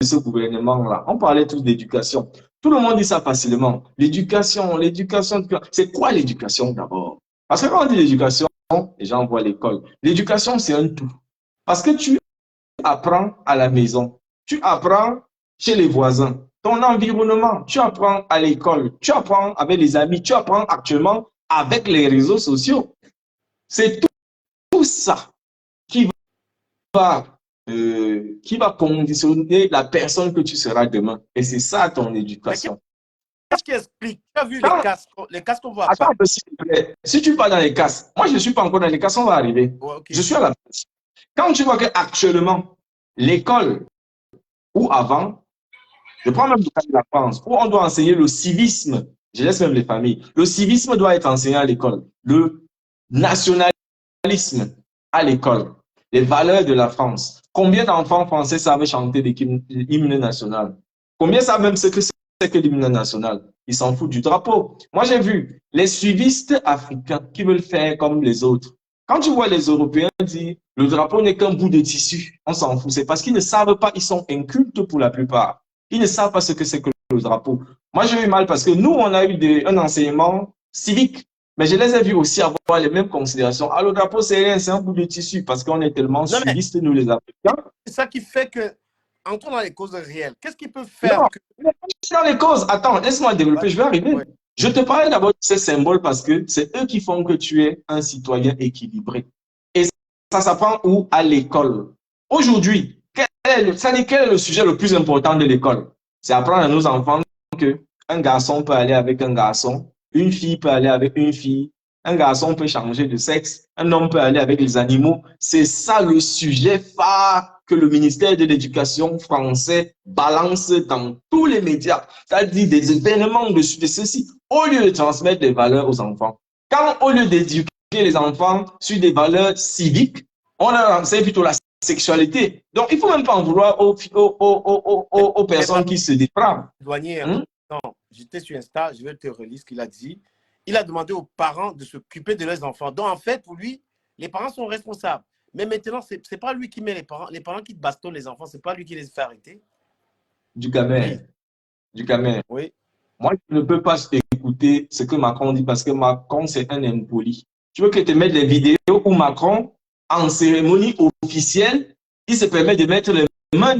ce gouvernement-là. On parlait tous d'éducation. Tout le monde dit ça facilement. L'éducation, c'est quoi l'éducation d'abord? Parce que quand on dit l'éducation, les gens voient l'école. L'éducation, c'est un tout. Parce que tu apprends à la maison, tu apprends chez les voisins, ton environnement, tu apprends à l'école, tu apprends avec les amis, tu apprends actuellement avec les réseaux sociaux. C'est tout ça qui va conditionner la personne que tu seras demain. Et c'est ça ton éducation. Qu'est-ce qui explique? Tu as vu les casques qu'on voit? Attends, s'il te plaît. Si tu pars dans les casques, moi je ne suis pas encore dans les casques, on va arriver. Oh, okay. Je suis à la base. Quand tu vois qu'actuellement, l'école, ou avant, je prends même le cas de la France, où on doit enseigner le civisme, je laisse même les familles, le civisme doit être enseigné à l'école, le nationalisme à l'école, les valeurs de la France. Combien d'enfants français savent chanter l'hymne national? Combien savent même ce que c'est que l'hymne national? Ils s'en foutent du drapeau. Moi, j'ai vu les suivistes africains qui veulent faire comme les autres. Quand tu vois les Européens dire le drapeau n'est qu'un bout de tissu, on s'en fout. C'est parce qu'ils ne savent pas, ils sont incultes pour la plupart. Ils ne savent pas ce que c'est que le drapeau. Moi, j'ai eu mal parce que nous, on a eu un enseignement civique, mais je les ai vus aussi avoir les mêmes considérations. Ah, le drapeau, c'est rien, c'est un bout de tissu parce qu'on est tellement suivistes, nous, les Africains. C'est ça qui fait que, entrons dans les causes réelles. Qu'est-ce qui peut faire non, dans les causes, attends, laisse-moi développer, je vais arriver. Ouais. Je te parlais d'abord de ces symboles parce que c'est eux qui font que tu es un citoyen équilibré. Et ça s'apprend où? À l'école. Aujourd'hui, quel est le sujet le plus important de l'école? C'est apprendre à nos enfants qu'un garçon peut aller avec un garçon, une fille peut aller avec une fille, un garçon peut changer de sexe, un homme peut aller avec les animaux. C'est ça le sujet phare que le ministère de l'Éducation français balance dans tous les médias, c'est-à-dire des événements de ceci, au lieu de transmettre des valeurs aux enfants. Quand au lieu d'éduquer les enfants sur des valeurs civiques, on leur enseigne plutôt la sexualité. Donc, il ne faut même pas en vouloir aux personnes qui se dépravent. Douanier, non, j'étais sur Insta, je vais te relire ce qu'il a dit. Il a demandé aux parents de s'occuper de leurs enfants. Donc, en fait, pour lui, Les parents sont responsables. Mais maintenant, ce n'est pas lui qui met les parents. Les parents qui bastonnent les enfants, ce n'est pas lui qui les fait arrêter. Du Camer. Oui. Du Camer. Oui. Moi, je ne peux pas écouter ce que Macron dit parce que Macron, c'est un impoli. Tu veux que te mette les vidéos où Macron, en cérémonie officielle, il se permet de mettre les mains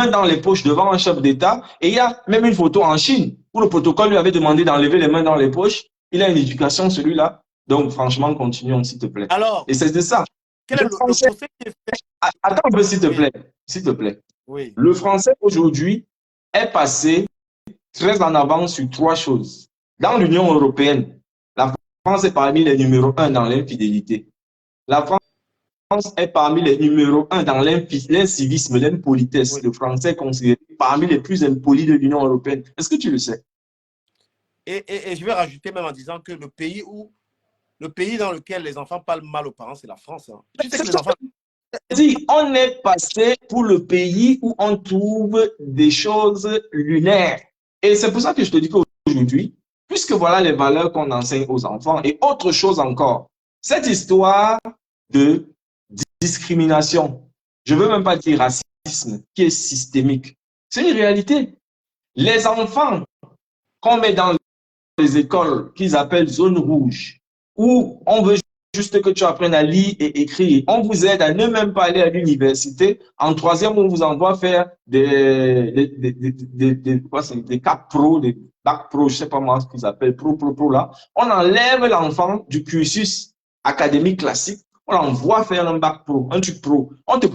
dans les poches devant un chef d'État. Et il y a même une photo en Chine où le protocole lui avait demandé d'enlever les mains dans les poches. Il a une éducation, celui-là. Donc, franchement, continuons, s'il te plaît. Alors, et c'est de ça. Quel est le procès qui est fait? Attends un peu, s'il te plaît. S'il te plaît. Oui. Le français, aujourd'hui, est passé très en avant sur 3 choses. Dans l'Union européenne, la France est parmi les numéros 1 dans l'infidélité. La France est parmi les numéros 1 dans l'incivisme, l'impolitesse. Oui. Le français est considéré parmi les plus impolis de l'Union européenne. Est-ce que tu le sais? Et je vais rajouter même en disant que le pays dans lequel les enfants parlent mal aux parents, c'est la France. Hein. Tu sais que les enfants... On est passé pour le pays où on trouve des choses lunaires. Et c'est pour ça que je te dis qu'aujourd'hui, puisque voilà les valeurs qu'on enseigne aux enfants et autre chose encore, cette histoire de discrimination, je ne veux même pas dire racisme, qui est systémique, c'est une réalité. Les enfants qu'on met dans les écoles qu'ils appellent zone rouge, où on veut juste que tu apprennes à lire et écrire. On vous aide à ne même pas aller à l'université. En 3e, on vous envoie faire des CAP Pro, des bac pro, je ne sais pas moi ce qu'ils appellent, pro là. On enlève l'enfant du cursus académique classique. On l'envoie faire un bac pro, un truc pro. On te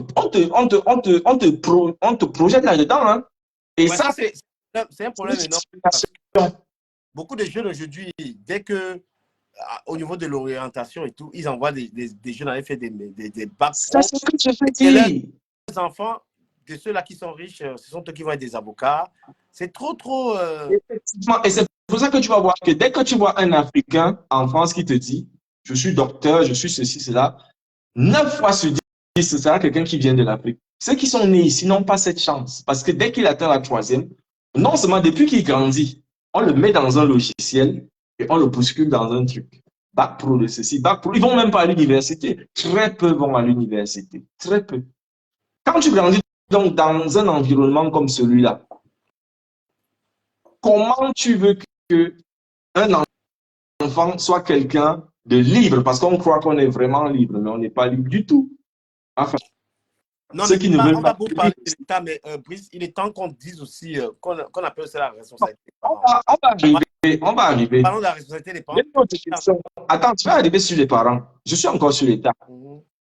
projette là-dedans. Hein. Et ouais, ça, c'est un problème énorme. Beaucoup de jeunes aujourd'hui, dès que au niveau de l'orientation et tout, ils envoient des jeunes aller faire des bacs. C'est ce que je te dis. Les enfants de ceux-là qui sont riches, ce sont eux qui vont être des avocats. C'est trop. Effectivement. Et c'est pour ça que tu vas voir que dès que tu vois un Africain en France qui te dit « je suis docteur, je suis ceci, cela », 9 fois sur 10, ce sera quelqu'un qui vient de l'Afrique. Ceux qui sont nés ici n'ont pas cette chance. Parce que dès qu'il atteint la 3e, non seulement depuis qu'il grandit, on le met dans un logiciel et on le bouscule dans un truc. Bac pro de ceci, bac pro. Ils vont même pas à l'université. Très peu vont à l'université. Très peu. Quand tu grandis donc dans un environnement comme celui-là, comment tu veux que un enfant soit quelqu'un de libre? Parce qu'on croit qu'on est vraiment libre, mais on n'est pas libre du tout. Enfin, non, ceux qui ne veulent pas parler de l'État, mais Brice, il est temps qu'on dise aussi, qu'on appelle ça la responsabilité. On va arriver. Parlons de la responsabilité des parents. Attends, tu vas arriver sur les parents. Je suis encore sur l'État.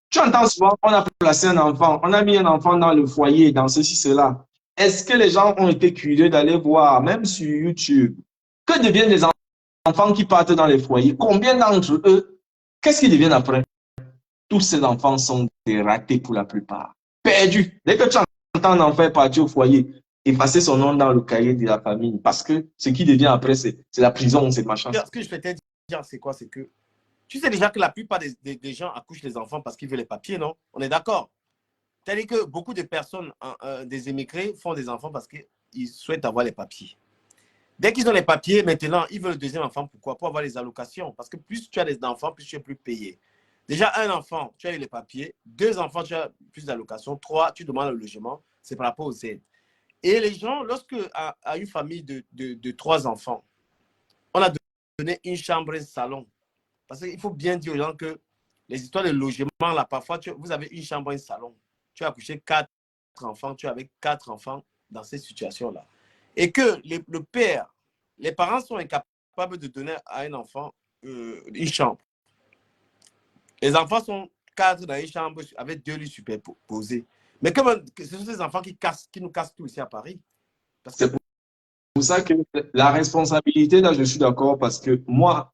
Tu entends souvent, on a placé un enfant, on a mis un enfant dans le foyer, dans ceci, cela. Est-ce que les gens ont été curieux d'aller voir, même sur YouTube, que deviennent les enfants qui partent dans les foyers? Combien d'entre eux, qu'est-ce qu'ils deviennent après? Tous ces enfants sont des ratés pour la plupart. Perdus. Dès que tu entends un enfant partir au foyer, effacer son nom dans le cahier de la famille, parce que ce qui devient après, c'est la prison, c'est machin. Ce que je vais te dire, c'est quoi? C'est que tu sais déjà que la plupart des gens accouchent les enfants parce qu'ils veulent les papiers, non? On est d'accord? C'est-à-dire que beaucoup de personnes, des émigrés, font des enfants parce qu'ils souhaitent avoir les papiers. Dès qu'ils ont les papiers, maintenant, ils veulent le deuxième enfant. Pourquoi? Pour avoir les allocations. Parce que plus tu as des enfants, plus tu es plus payé. Déjà, un enfant, tu as eu les papiers. 2 enfants, tu as plus d'allocations. 3, tu demandes le logement. C'est par rapport aux aides. Et les gens, lorsque à une famille de 3 enfants, on a donné une chambre et un salon. Parce qu'il faut bien dire aux gens que les histoires de logement, là, parfois, vous avez une chambre et un salon. Tu as accouché 4 enfants, tu es avec 4 enfants dans ces situations-là. Et que le père, les parents sont incapables de donner à un enfant une chambre. Les enfants sont 4 dans une chambre avec 2 lits superposés. Mais ce sont ces enfants qui nous cassent tout ici à Paris. C'est pour ça que la responsabilité, là, je suis d'accord, parce que moi,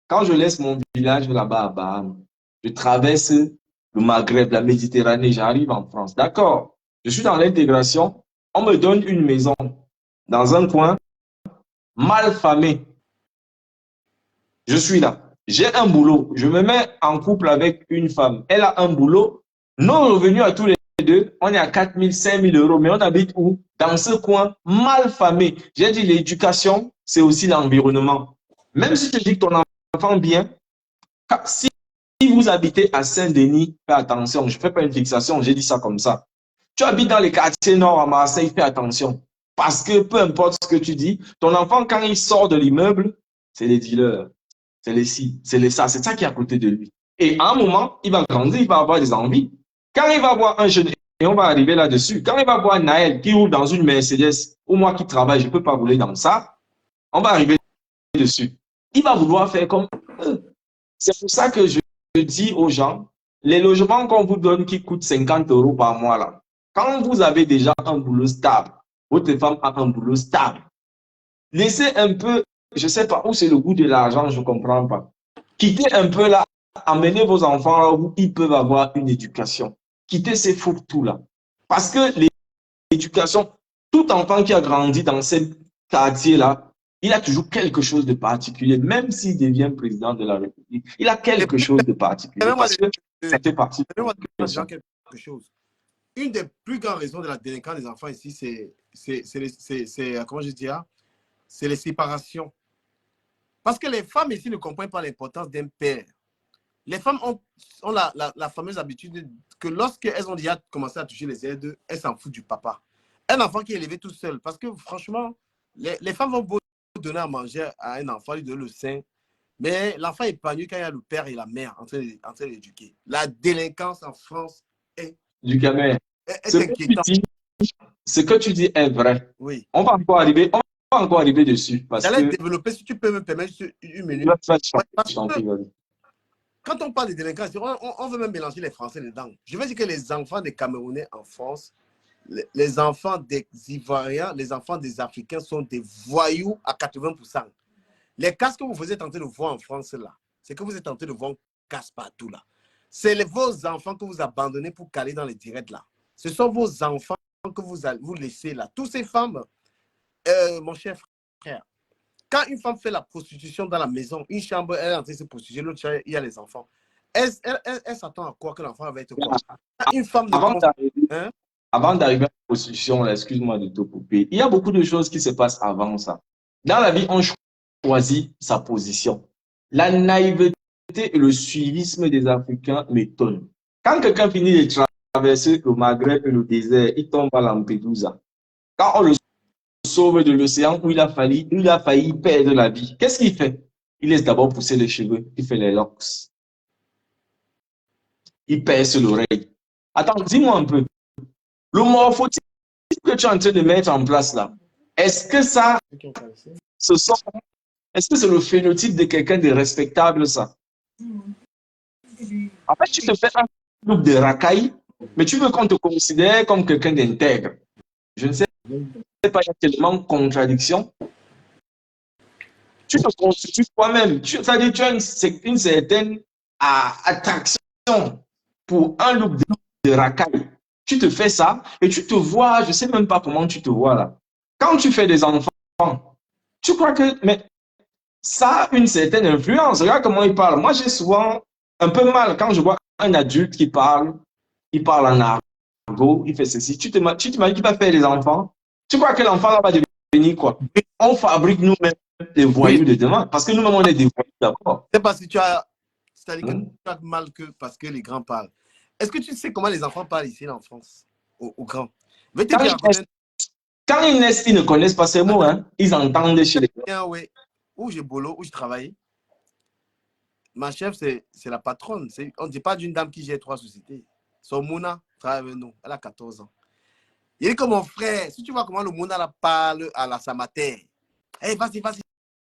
quand je laisse mon village là-bas à Baham, je traverse le Maghreb, la Méditerranée, j'arrive en France. D'accord, je suis dans l'intégration, on me donne une maison dans un coin mal famé. Je suis là. J'ai un boulot. Je me mets en couple avec une femme. Elle a un boulot. Nos revenus à tous les deux, on est à 4 000, 5 000 euros. Mais on habite où? Dans ce coin mal famé. J'ai dit l'éducation, c'est aussi l'environnement. Même si tu dis que ton enfant bien, si vous habitez à Saint-Denis, faites attention, je ne fais pas une fixation, j'ai dit ça comme ça. Tu habites dans les quartiers nord à Marseille, fais attention. Parce que peu importe ce que tu dis, ton enfant, quand il sort de l'immeuble, c'est les dealers, c'est les ci, c'est les ça, c'est ça qui est à côté de lui. Et à un moment, il va grandir, il va avoir des envies. Quand il va voir un jeune, et on va arriver là-dessus, quand il va voir Naël qui roule dans une Mercedes, ou moi qui travaille, je ne peux pas rouler dans ça, on va arriver dessus. Il va vouloir faire comme eux. C'est pour ça que je dis aux gens, les logements qu'on vous donne qui coûtent 50 € par mois, là, quand vous avez déjà un boulot stable, votre femme a un boulot stable, laissez un peu, je ne sais pas où c'est le goût de l'argent, je ne comprends pas. Quittez un peu là, amenez vos enfants là où ils peuvent avoir une éducation. Quittez ces fourre-tout là. Parce que l'éducation, tout enfant qui a grandi dans ces quartiers-là, il a toujours quelque chose de particulier, même s'il devient président de la République. Il a quelque chose de particulier. Parce que ça fait partie de l'éducation. Quelque chose. Une des plus grandes raisons de la délinquance des enfants ici, c'est comment je dirais, c'est les séparations. Parce que les femmes ici ne comprennent pas l'importance d'un père. Les femmes ont la fameuse habitude que lorsqu'elles ont déjà commencé à toucher les aides, elles s'en foutent du papa. Un enfant qui est élevé tout seul. Parce que franchement, les femmes vont beau donner à manger à un enfant, lui donner le sein, mais l'enfant est épanoui quand il y a le père et la mère en train de l'éduquer. La délinquance en France est inquiétante. Ce que tu dis est vrai. Oui. On va encore arriver dessus. J'allais développer, si tu peux me permettre une minute. Quand on parle de délinquance, on veut même mélanger les Français dedans. Je veux dire que les enfants des Camerounais en France, les enfants des Ivoiriens, les enfants des Africains sont des voyous à 80%. Les casses que vous êtes en train de voir en France là, c'est que vous êtes en train de voir casse partout là. C'est vos enfants que vous abandonnez pour caler dans les directs là. Ce sont vos enfants que vous laissez là. Toutes ces femmes, mon cher frère, quand une femme fait la prostitution dans la maison, une chambre, elle est en train de se prostituer, l'autre chambre, il y a les enfants. Elle s'attend à quoi que l'enfant va être quoi? Une femme de avant d'arriver à la prostitution, excuse-moi de te couper, il y a beaucoup de choses qui se passent avant ça. Dans la vie, on choisit sa position. La naïveté et le suivisme des Africains m'étonnent. Quand quelqu'un finit de traverser le Maghreb et le désert, il tombe à Lampedusa. Quand on le sauve de l'océan où il a failli perdre la vie, qu'est-ce qu'il fait? Il laisse d'abord pousser les cheveux, il fait les locks. Il perce l'oreille. Attends, dis-moi un peu. Le morphotype que tu es en train de mettre en place là, est-ce que ça, est-ce que c'est le phénotype de quelqu'un de respectable ça? En fait, tu te fais un look de racaille, mais tu veux qu'on te considère comme quelqu'un d'intègre. Je ne sais pas, il y a tellement de contradictions. Tu te constitues toi-même. C'est-à-dire tu as une certaine attraction pour un look de racaille. Tu te fais ça et tu te vois, je ne sais même pas comment tu te vois là. Quand tu fais des enfants, tu crois que mais ça a une certaine influence. Regarde comment il parle. Moi, j'ai souvent un peu mal quand je vois un adulte qui parle, il parle en argot, il fait ceci. Tu t'imagines qu'il va faire des enfants. Tu crois que l'enfant là va devenir quoi? On fabrique nous-mêmes des voyous de demain. Parce que nous-mêmes, on est des voyous d'abord. C'est parce que tu as mal que parce que les grands parlent. Est-ce que tu sais comment les enfants parlent ici en France, aux grands? Quand ils naissent, ils ne connaissent pas ces mots. Hein. Ils entendent chez les grands. Oui. Où j'ai boulot, où je travaille, ma chef, c'est la patronne. On ne dit pas d'une dame qui gère 3 sociétés. Son Mouna travaille avec nous. Elle a 14 ans. Il est comme mon frère. Si tu vois comment le Mouna la parle à la Samater, hey, vas-y,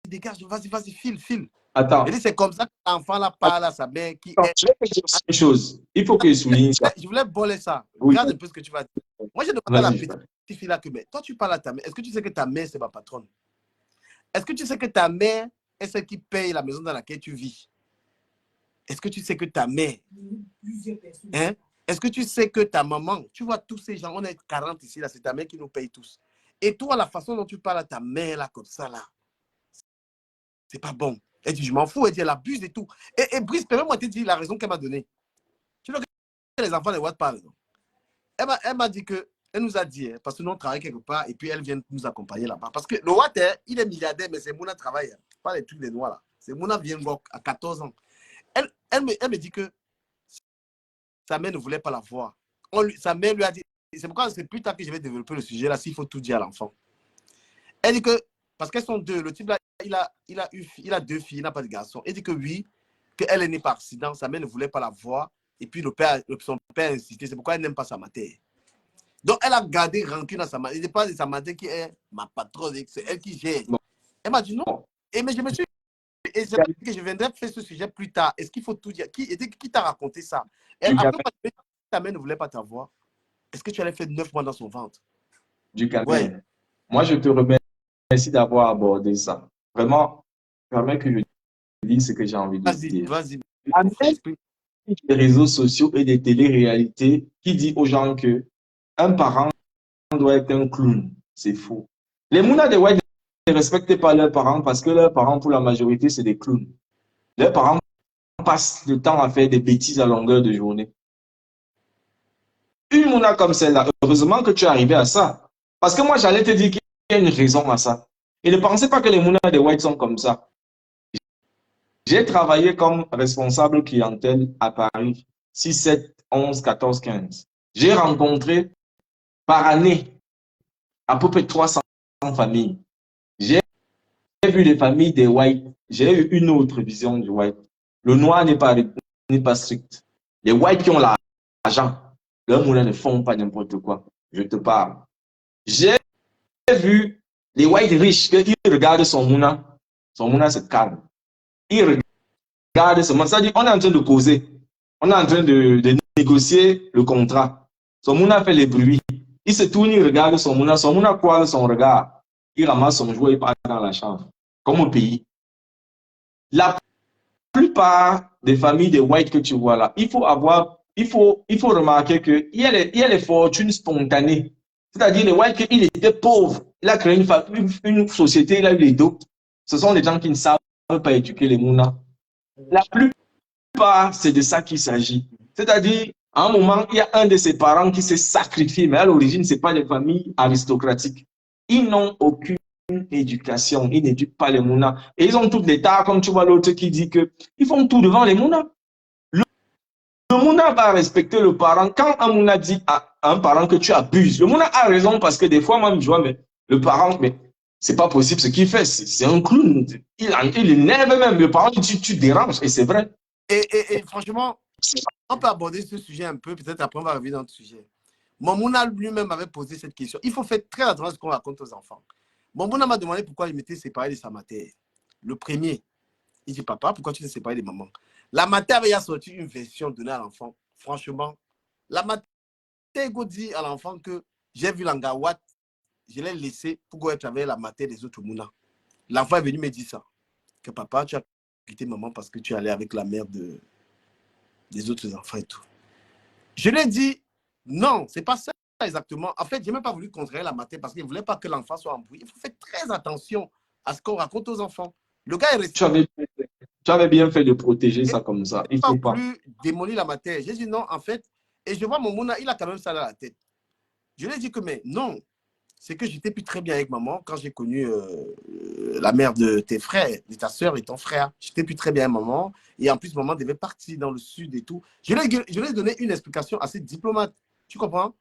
dégage, vas-y, file. Attends. C'est comme ça que l'enfant la parle à sa mère qui est... Je vais te dire une chose. Il faut que je souligne ça. Je voulais voler ça. Oui. Regarde un peu ce que tu vas dire. Moi, je demande à la petite fille là que, mais toi, tu parles à ta mère. Est-ce que tu sais que ta mère, c'est ma patronne? Est-ce que tu sais que ta mère est celle qui paye la maison dans laquelle tu vis? Est-ce que tu sais que ta mère... Hein? Est-ce que tu sais que ta maman... Tu vois, tous ces gens, on est 40 ici, là, c'est ta mère qui nous paye tous. Et toi, la façon dont tu parles à ta mère, là, comme ça, là, c'est pas bon. Elle dit, je m'en fous, elle dit, elle abuse et tout. Et Brice, permets-moi de te dire la raison qu'elle m'a donnée. Tu vois que les enfants, les Watt parlent. Elle m'a dit que... Elle nous a dit, parce que nous on travaille quelque part et puis elle vient nous accompagner là-bas. Parce que le Watt, il est milliardaire, mais c'est Mouna travaille. Pas les trucs des noirs là. C'est Mouna vient à 14 ans. Elle me dit que sa mère ne voulait pas la voir. Sa mère lui a dit, c'est pourquoi c'est plus tard que je vais développer le sujet là, s'il faut tout dire à l'enfant. Elle dit que, parce qu'elles sont deux, le type là, il a 2 filles, il n'a pas de garçon. Elle dit que oui, qu'elle est née par accident, sa mère ne voulait pas la voir, et puis son père a insisté, c'est pourquoi elle n'aime pas sa mère. Donc elle a gardé rancune à sa mère. Il n'est pas de sa mère qui est ma patronne, c'est elle qui gère. Bon. Elle m'a dit non. Mais je me suis et c'est que je viendrai faire ce sujet plus tard. Est-ce qu'il faut tout dire? Qui t'a raconté ça? Après, ta mère ne voulait pas t'avoir. Est-ce que tu allais faire 9 mois dans son ventre? Du calme. Ouais. Moi, je te remercie d'avoir abordé ça. Vraiment, permets que je dise ce que j'ai envie de dire. Vas-y. Des réseaux sociaux et des télé-réalités qui dit aux gens que un parent doit être un clown. C'est faux. Les Mouna de White ne respectent pas leurs parents parce que leurs parents, pour la majorité, c'est des clowns. Leurs parents passent le temps à faire des bêtises à longueur de journée. Une Mouna comme celle-là, heureusement que tu es arrivé à ça. Parce que moi, j'allais te dire qu'il y a une raison à ça. Et ne pensez pas que les Mouna de White sont comme ça. J'ai travaillé comme responsable clientèle à Paris, 6, 7, 11, 14, 15. J'ai rencontré par année à peu près 300 familles. J'ai vu les familles des Whites. J'ai eu une autre vision du White. Le noir n'est pas strict. Les Whites qui ont l'argent, leurs moulins ne font pas n'importe quoi. Je te parle. J'ai vu les Whites riches, qu'ils regardent son mouna se calme. Ils regardent son mouna. C'est-à-dire, on est en train de causer. On est en train de négocier le contrat. Son mouna fait les bruits. Il se tourne, il regarde son mouna croise son regard. Il ramasse son jouet, il part dans la chambre. Comme au pays. La plupart des familles de White que tu vois là, il faut remarquer qu'il y a les fortunes spontanées. C'est-à-dire les White, il était pauvre. Il a créé une société, il a eu les dos. Ce sont des gens qui ne savent pas éduquer les mounas. La plupart, c'est de ça qu'il s'agit. C'est-à-dire, à un moment, il y a un de ses parents qui s'est sacrifié, mais à l'origine, ce n'est pas des familles aristocratiques. Ils n'ont aucune éducation, ils n'éduquent pas les mounas. Et ils ont toutes les tares, comme tu vois l'autre qui dit qu'ils font tout devant les mounas. Le mouna va respecter le parent. Quand un mouna dit à un parent que tu abuses, le mouna a raison parce que des fois, moi, je vois, mais le parent, mais c'est pas possible ce qu'il fait, c'est un clown. Il énerve même, le parent, tu déranges, et c'est vrai. Et franchement, on peut aborder ce sujet un peu, peut-être après on va revenir dans le sujet. Mon mouna lui-même avait posé cette question. Il faut faire très attention à ce qu'on raconte aux enfants. Mon mouna m'a demandé pourquoi il m'était séparé de sa mère. Le premier, il dit, papa, pourquoi tu t'es séparé de maman? La mater avait sorti une version donnée à l'enfant. Franchement, la mater dit à l'enfant que j'ai vu l'angawat, je l'ai laissé pour être avec la mater des autres mouna. L'enfant est venu me dire ça. Que papa, tu as quitté maman parce que tu es allé avec la mère des autres enfants et tout. Je lui ai dit, non, c'est pas ça exactement. En fait, je n'ai même pas voulu contraire la mater parce qu'il ne voulait pas que l'enfant soit embrouillé. Il faut faire très attention à ce qu'on raconte aux enfants. Le gars est resté. Tu avais bien fait de protéger ça comme ça. Il ne faut pas plus démolir la matière. J'ai dit non, en fait. Et je vois mon mouna, il a quand même ça dans la tête. Je lui ai dit que, mais non, c'est que j'étais plus très bien avec maman quand j'ai connu la mère de tes frères, de ta soeur et ton frère. J'étais plus très bien avec maman. Et en plus, maman devait partir dans le sud et tout. Je lui ai donné une explication assez diplomate. Tu comprends?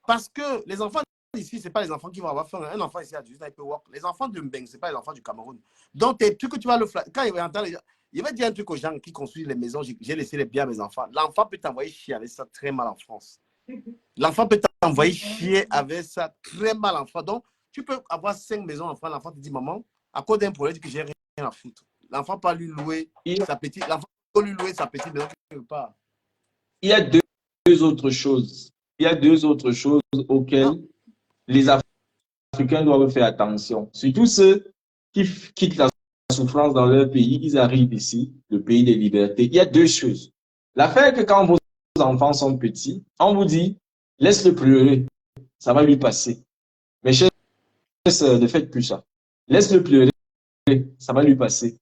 Parce que les enfants ici, ce n'est pas les enfants qui vont avoir faim. Un enfant ici à 18 ans, il peut work. Les enfants de Mbeng, ce n'est pas les enfants du Cameroun. Donc, tes trucs que tu vas le faire. Quand il va entendre, il va dire un truc aux gens qui construisent les maisons. J'ai laissé les biens à mes enfants. L'enfant peut t'envoyer chier avec ça très mal en France. L'enfant peut t'envoyer chier avec ça très mal en France. Donc, tu peux avoir 5 maisons en France. L'enfant te dit, maman, à cause d'un problème, que j'ai rien à foutre. L'enfant peut lui louer sa petite. L'enfant peut lui louer sa petite maison quelque part. Il y a deux autres choses. Il y a 2 autres choses auxquelles les Africains doivent faire attention. Surtout ceux qui quittent la souffrance dans leur pays, ils arrivent ici, le pays des libertés. Il y a 2 choses. L'affaire que quand vos enfants sont petits, on vous dit, laisse-le pleurer, ça va lui passer. Mes chers sœurs, ne faites plus ça. Laisse-le pleurer, ça va lui passer.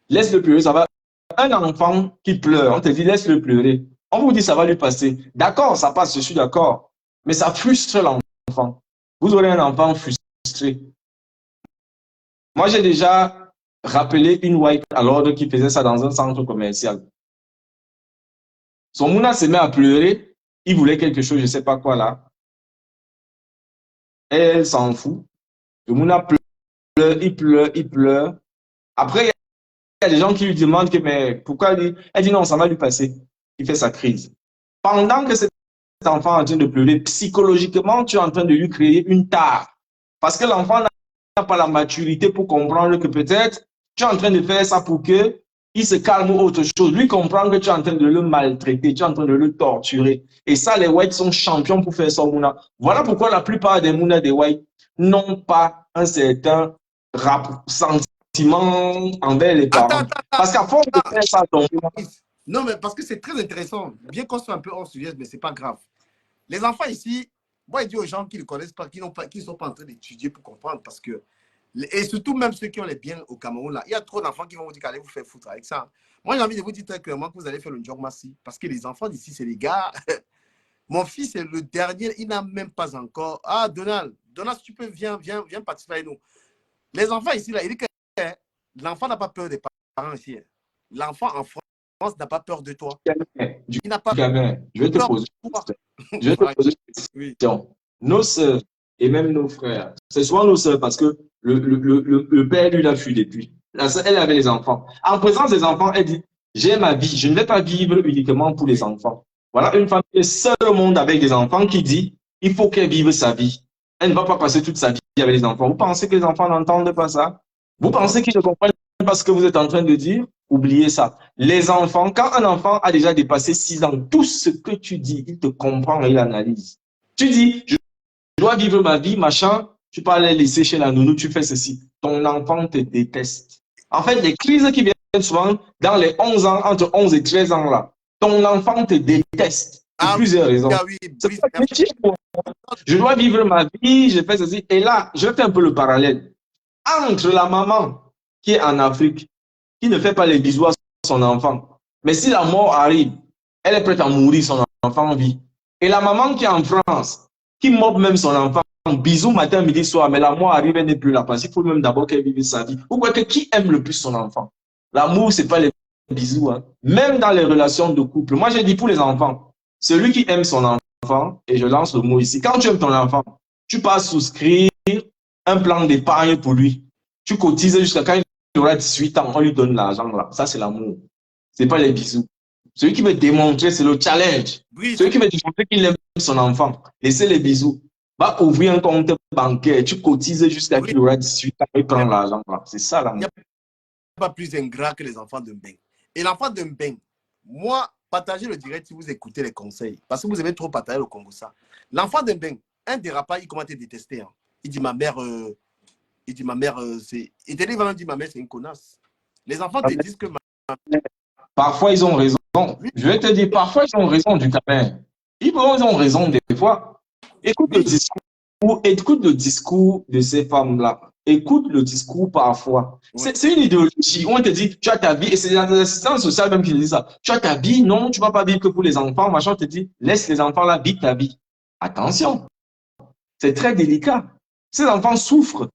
Laisse-le pleurer, ça va. Un enfant qui pleure, on te dit, laisse-le pleurer. On vous dit, ça va lui passer. D'accord, ça passe, je suis d'accord. Mais ça frustre l'enfant. Vous aurez un enfant frustré. Moi, j'ai déjà rappeler une wife à l'ordre qui faisait ça dans un centre commercial. Son Mouna se met à pleurer. Il voulait quelque chose, je ne sais pas quoi là. Elle s'en fout. Le Mouna pleure, il pleure, il pleure. Après, il y a des gens qui lui demandent que, mais pourquoi lui? Elle dit non, ça va lui passer. Il fait sa crise. Pendant que cet enfant est en train de pleurer, psychologiquement, tu es en train de lui créer une tare. Parce que l'enfant n'a pas la maturité pour comprendre que peut-être tu es en train de faire ça pour que il se calme ou autre chose. Lui comprendre que tu es en train de le maltraiter, tu es en train de le torturer. Et ça, les whites sont champions pour faire ça au Mouna. Voilà pourquoi la plupart des Mouna des whites n'ont pas un certain sentiment envers les parents. Parce qu'à force de faire ça, donc, non, mais parce que c'est très intéressant. Bien qu'on soit un peu hors sujet, mais c'est pas grave. Les enfants ici, moi, je dis aux gens qui ne connaissent pas, qui ne sont pas en train d'étudier pour comprendre, parce que, et surtout même ceux qui ont les biens au Cameroun, là, il y a trop d'enfants qui vont vous dire qu'allez vous faire foutre avec ça. Moi, j'ai envie de vous dire très clairement que vous allez faire le job massi, parce que les enfants d'ici, c'est les gars. Mon fils est le dernier, il n'a même pas encore. Ah, Donald, si tu peux, viens participer avec nous. Les enfants ici, là, il dit que l'enfant n'a pas peur des parents ici. L'enfant en France n'a pas peur de toi. Il n'a pas peur. Je vais te poser une question. Nos sœurs et même nos frères, c'est souvent nos sœurs parce que le père, lui, l'a fui depuis. La sœur, elle avait les enfants. En présence des enfants, elle dit, j'ai ma vie, je ne vais pas vivre uniquement pour les enfants. Voilà une femme qui est seule au monde avec des enfants qui dit, il faut qu'elle vive sa vie. Elle ne va pas passer toute sa vie avec les enfants. Vous pensez que les enfants n'entendent pas ça? Vous pensez qu'ils ne comprennent pas ce que vous êtes en train de dire? Oubliez ça. Les enfants, quand un enfant a déjà dépassé 6 ans, tout ce que tu dis, il te comprend et il analyse. Tu dis, je dois vivre ma vie, machin, tu peux aller laisser chez la nounou, tu fais ceci. Ton enfant te déteste. En fait, les crises qui viennent souvent dans les 11 ans, entre 11 et 13 ans là, ton enfant te déteste. Pour plusieurs raisons. Je dois vivre ma vie, je fais ceci. Et là, je fais un peu le parallèle. Entre la maman qui est en Afrique, qui ne fait pas les bisous à son enfant, mais si la mort arrive, elle est prête à mourir, son enfant en vie. Et la maman qui est en France, qui moque même son enfant, bisous matin, midi, soir, mais la mort arrive, elle n'est plus là. Parce qu'il faut même d'abord qu'elle vive sa vie. Vous voyez que qui aime le plus son enfant? L'amour, c'est pas les bisous. Hein. Même dans les relations de couple. Moi, j'ai dit pour les enfants, celui qui aime son enfant, et je lance le mot ici, quand tu aimes ton enfant, tu peux souscrire un plan d'épargne pour lui. Tu cotises jusqu'à quand il aura 18 ans, on lui donne l'argent là. Ça, c'est l'amour. C'est pas les bisous. Celui qui veut démontrer, c'est le challenge. Oui. Celui qui veut démontrer qu'il aime son enfant, laissez les bisous. Va ouvrir un compte bancaire, tu cotises jusqu'à qu'il aura 18 ans, il prend l'argent là. C'est ça l'amour. Il n'y a pas plus ingrat que les enfants de Mbeng. Et l'enfant de Mbeng, moi, partagez le direct si vous écoutez les conseils. Parce que vous avez trop partagé le Congo ça. L'enfant de Mbeng, un dérapage, il commence à te détester. Hein. Il dit ma mère, c'est. Et il va même dire ma mère, c'est une connasse. Les enfants te disent que parfois, ils ont raison. Je vais te dire, parfois, ils ont raison du camin. Ils ont raison des fois. Écoute le discours de ces femmes-là. Écoute le discours parfois. Oui. C'est une idéologie. On te dit, tu as ta vie, et c'est l'assistance sociale même qui dit ça. Tu as ta vie, non, tu ne vas pas vivre que pour les enfants. Machin, on te dit, laisse les enfants là, vivre ta vie. Attention. C'est très délicat. Ces enfants souffrent.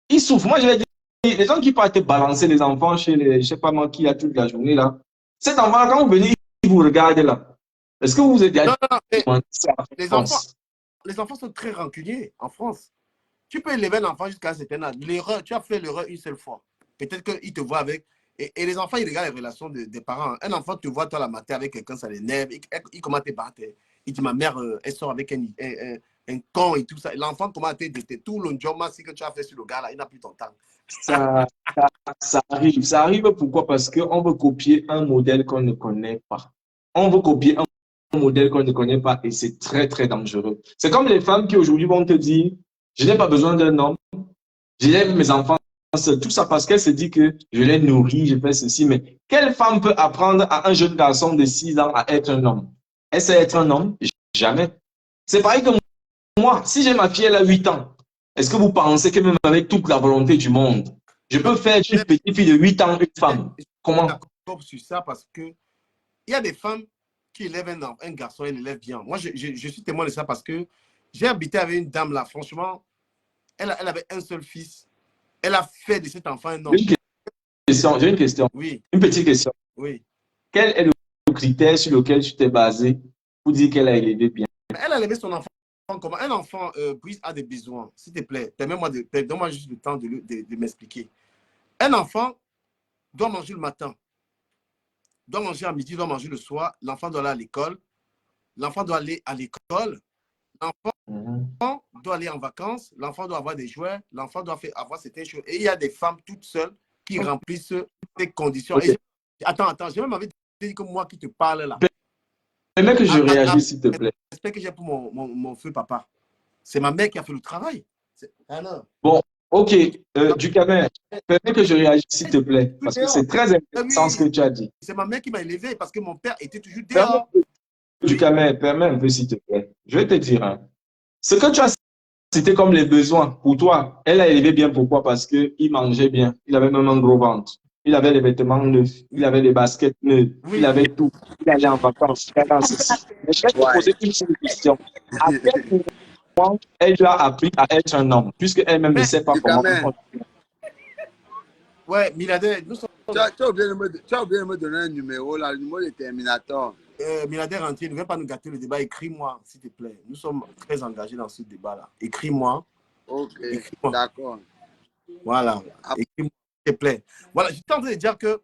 Ils souffrent. Moi, je vais dire, les gens qui partent balancer les enfants chez les, je sais pas moi qui a toute la journée là. Cet enfant, quand vous venez, ils vous regardent là. Est-ce que vous êtes non, les enfants sont très rancuniers en France. Tu peux élever un enfant jusqu'à un certain âge. L'erreur, tu as fait l'erreur une seule fois. Peut-être qu'ils te voient avec. Et les enfants, ils regardent les relations des parents. Un enfant te voit toi la matin avec quelqu'un, ça l'énerve. Il commence à te battre. Il dit ma mère, elle sort avec un con et tout ça. L'enfant commence à te détester. Tout le job que tu as fait sur le gars là, il n'a plus ton temps. Ça arrive. Ça arrive pourquoi? Parce qu'on veut copier un modèle qu'on ne connaît pas. On veut copier un modèle qu'on ne connaît pas et c'est très, très dangereux. C'est comme les femmes qui aujourd'hui vont te dire, je n'ai pas besoin d'un homme, j'élève mes enfants, tout ça parce qu'elle se dit que je les nourris, je fais ceci. Mais quelle femme peut apprendre à un jeune garçon de 6 ans à être un homme? Elle sait être un homme? Jamais. C'est pareil que moi, si j'ai ma fille, elle a 8 ans. Est-ce que vous pensez que même avec toute la volonté du monde, je peux faire une petite fille de 8 ans une femme? Comment? Je suis d'accord sur ça parce que il y a des femmes qui élèvent un garçon, elle l'élève bien. Moi, je suis témoin de ça parce que j'ai habité avec une dame là. Franchement, elle avait un seul fils. Elle a fait de cet enfant un homme. J'ai une question. Oui. Une petite question. Oui. Quel est le critère sur lequel tu t'es basé pour dire qu'elle a élevé bien? Elle a élevé son enfant comment? Un enfant, Brice, a des besoins. S'il te plaît, donne-moi juste le temps de m'expliquer. Un enfant doit manger le matin, doit manger à midi, doit manger le soir. L'enfant doit aller à l'école. L'enfant doit aller à l'école. L'enfant doit aller en vacances. L'enfant doit avoir des jouets. L'enfant doit avoir certaines choses. Et il y a des femmes toutes seules qui remplissent ces conditions. Okay. Attends, j'ai même envie de te dire que moi qui te parle là. J'aimerais que je réagisse, s'il te plaît. Respect que j'ai pour mon feu papa. C'est ma mère qui a fait le travail. Bon, ok. Ducamel, permets que je réagisse, s'il te plaît. Parce que c'est très intéressant ce que tu as dit. C'est ma mère qui m'a élevé parce que mon père était toujours dehors. Ducamel, permets un peu, s'il te plaît. Je vais te dire, hein. Ce que tu as cité comme les besoins, pour toi, elle a élevé bien. Pourquoi? Parce qu'il mangeait bien. Il avait même un gros ventre. Il avait des vêtements neufs. Il avait des baskets neufs. Il avait tout. Il allait en vacances. Mais je vais te poser une seule question. À quel moment elle lui a appris à être un homme, puisque elle-même ne sait pas comment. Ouais, Miladé, nous sommes... Tu as oublié de me donner un numéro, là, le numéro de Terminator. Miladé Rentier, ne viens pas nous gâter le débat. Écris-moi, s'il te plaît. Nous sommes très engagés dans ce débat-là. Écris-moi. Ok, d'accord. Voilà. Écris-moi, s'il te plaît. Voilà, je suis en train de dire que...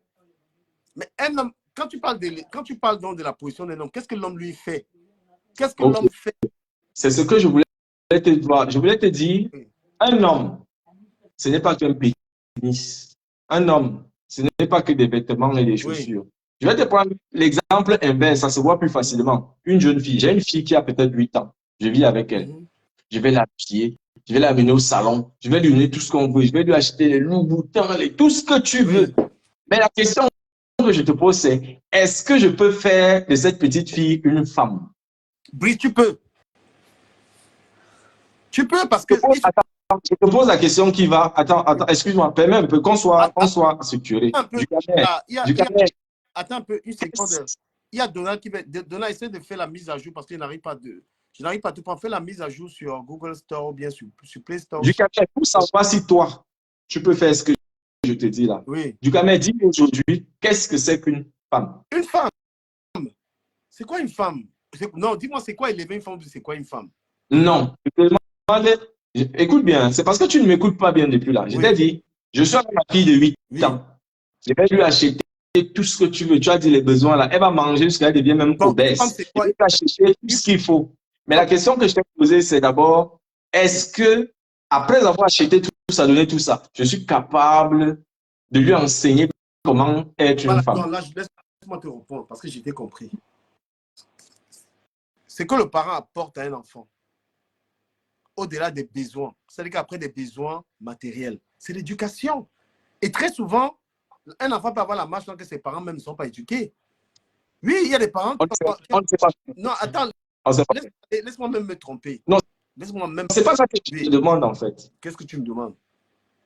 Mais un homme, quand tu parles donc de la position d'un homme, qu'est-ce que l'homme lui fait? Qu'est-ce que l'homme fait? C'est ce que je voulais te dire. Je voulais te dire, un homme, ce n'est pas qu'un pénis. Un homme, ce n'est pas que des vêtements et des chaussures. Oui. Je vais te prendre l'exemple inverse, ça se voit plus facilement. Une jeune fille, j'ai une fille qui a peut-être 8 ans. Je vis avec elle. Je vais l'habiller, je vais l'amener au salon, je vais lui donner tout ce qu'on veut, je vais lui acheter les loups-boutins, tout ce que tu veux. Mais la question que je te pose, c'est est-ce que je peux faire de cette petite fille une femme? Brice, tu peux. Tu peux parce que... Attends, je te pose la question qui va... Attends, excuse-moi, permets un peu qu'on soit structuré. Attends un peu, une seconde. Il y a Donald qui va... Donald essaie de faire la mise à jour parce qu'il n'arrive pas de... Je n'arrive pas à tout prendre. Fais la mise à jour sur Google Store ou bien sur Play Store. Ducamel, pour savoir si toi, tu peux faire ce que je te dis là. Oui. Ducamel, dis-moi aujourd'hui, qu'est-ce que c'est qu'une femme? Une femme. C'est quoi une femme? Non, dis-moi, c'est quoi élever une femme? C'est quoi une femme? Non. Écoute bien, c'est parce que tu ne m'écoutes pas bien depuis là. Je t'ai dit, je suis avec ma fille de 8 ans. Je vais lui acheter tout ce que tu veux. Tu as dit les besoins là. Elle va manger jusqu'à elle devient même obèse. Je vais acheter tout ce qu'il faut. Mais la question que je t'ai posée, c'est d'abord, est-ce que, après avoir acheté tout ça, donné tout ça, je suis capable de lui enseigner comment être une femme? Non, là, laisse-moi te répondre parce que j'ai été compris. C'est que le parent apporte à un enfant au-delà des besoins. C'est-à-dire qu'après des besoins matériels, c'est l'éducation. Et très souvent, un enfant peut avoir la marche tant que ses parents même ne sont pas éduqués. Oui, il y a des parents qui... On ne sait pas. Non, attends. Laisse-moi même me tromper. Non, laisse-moi même... c'est pas ça que je te demande en fait. Qu'est-ce que tu me demandes?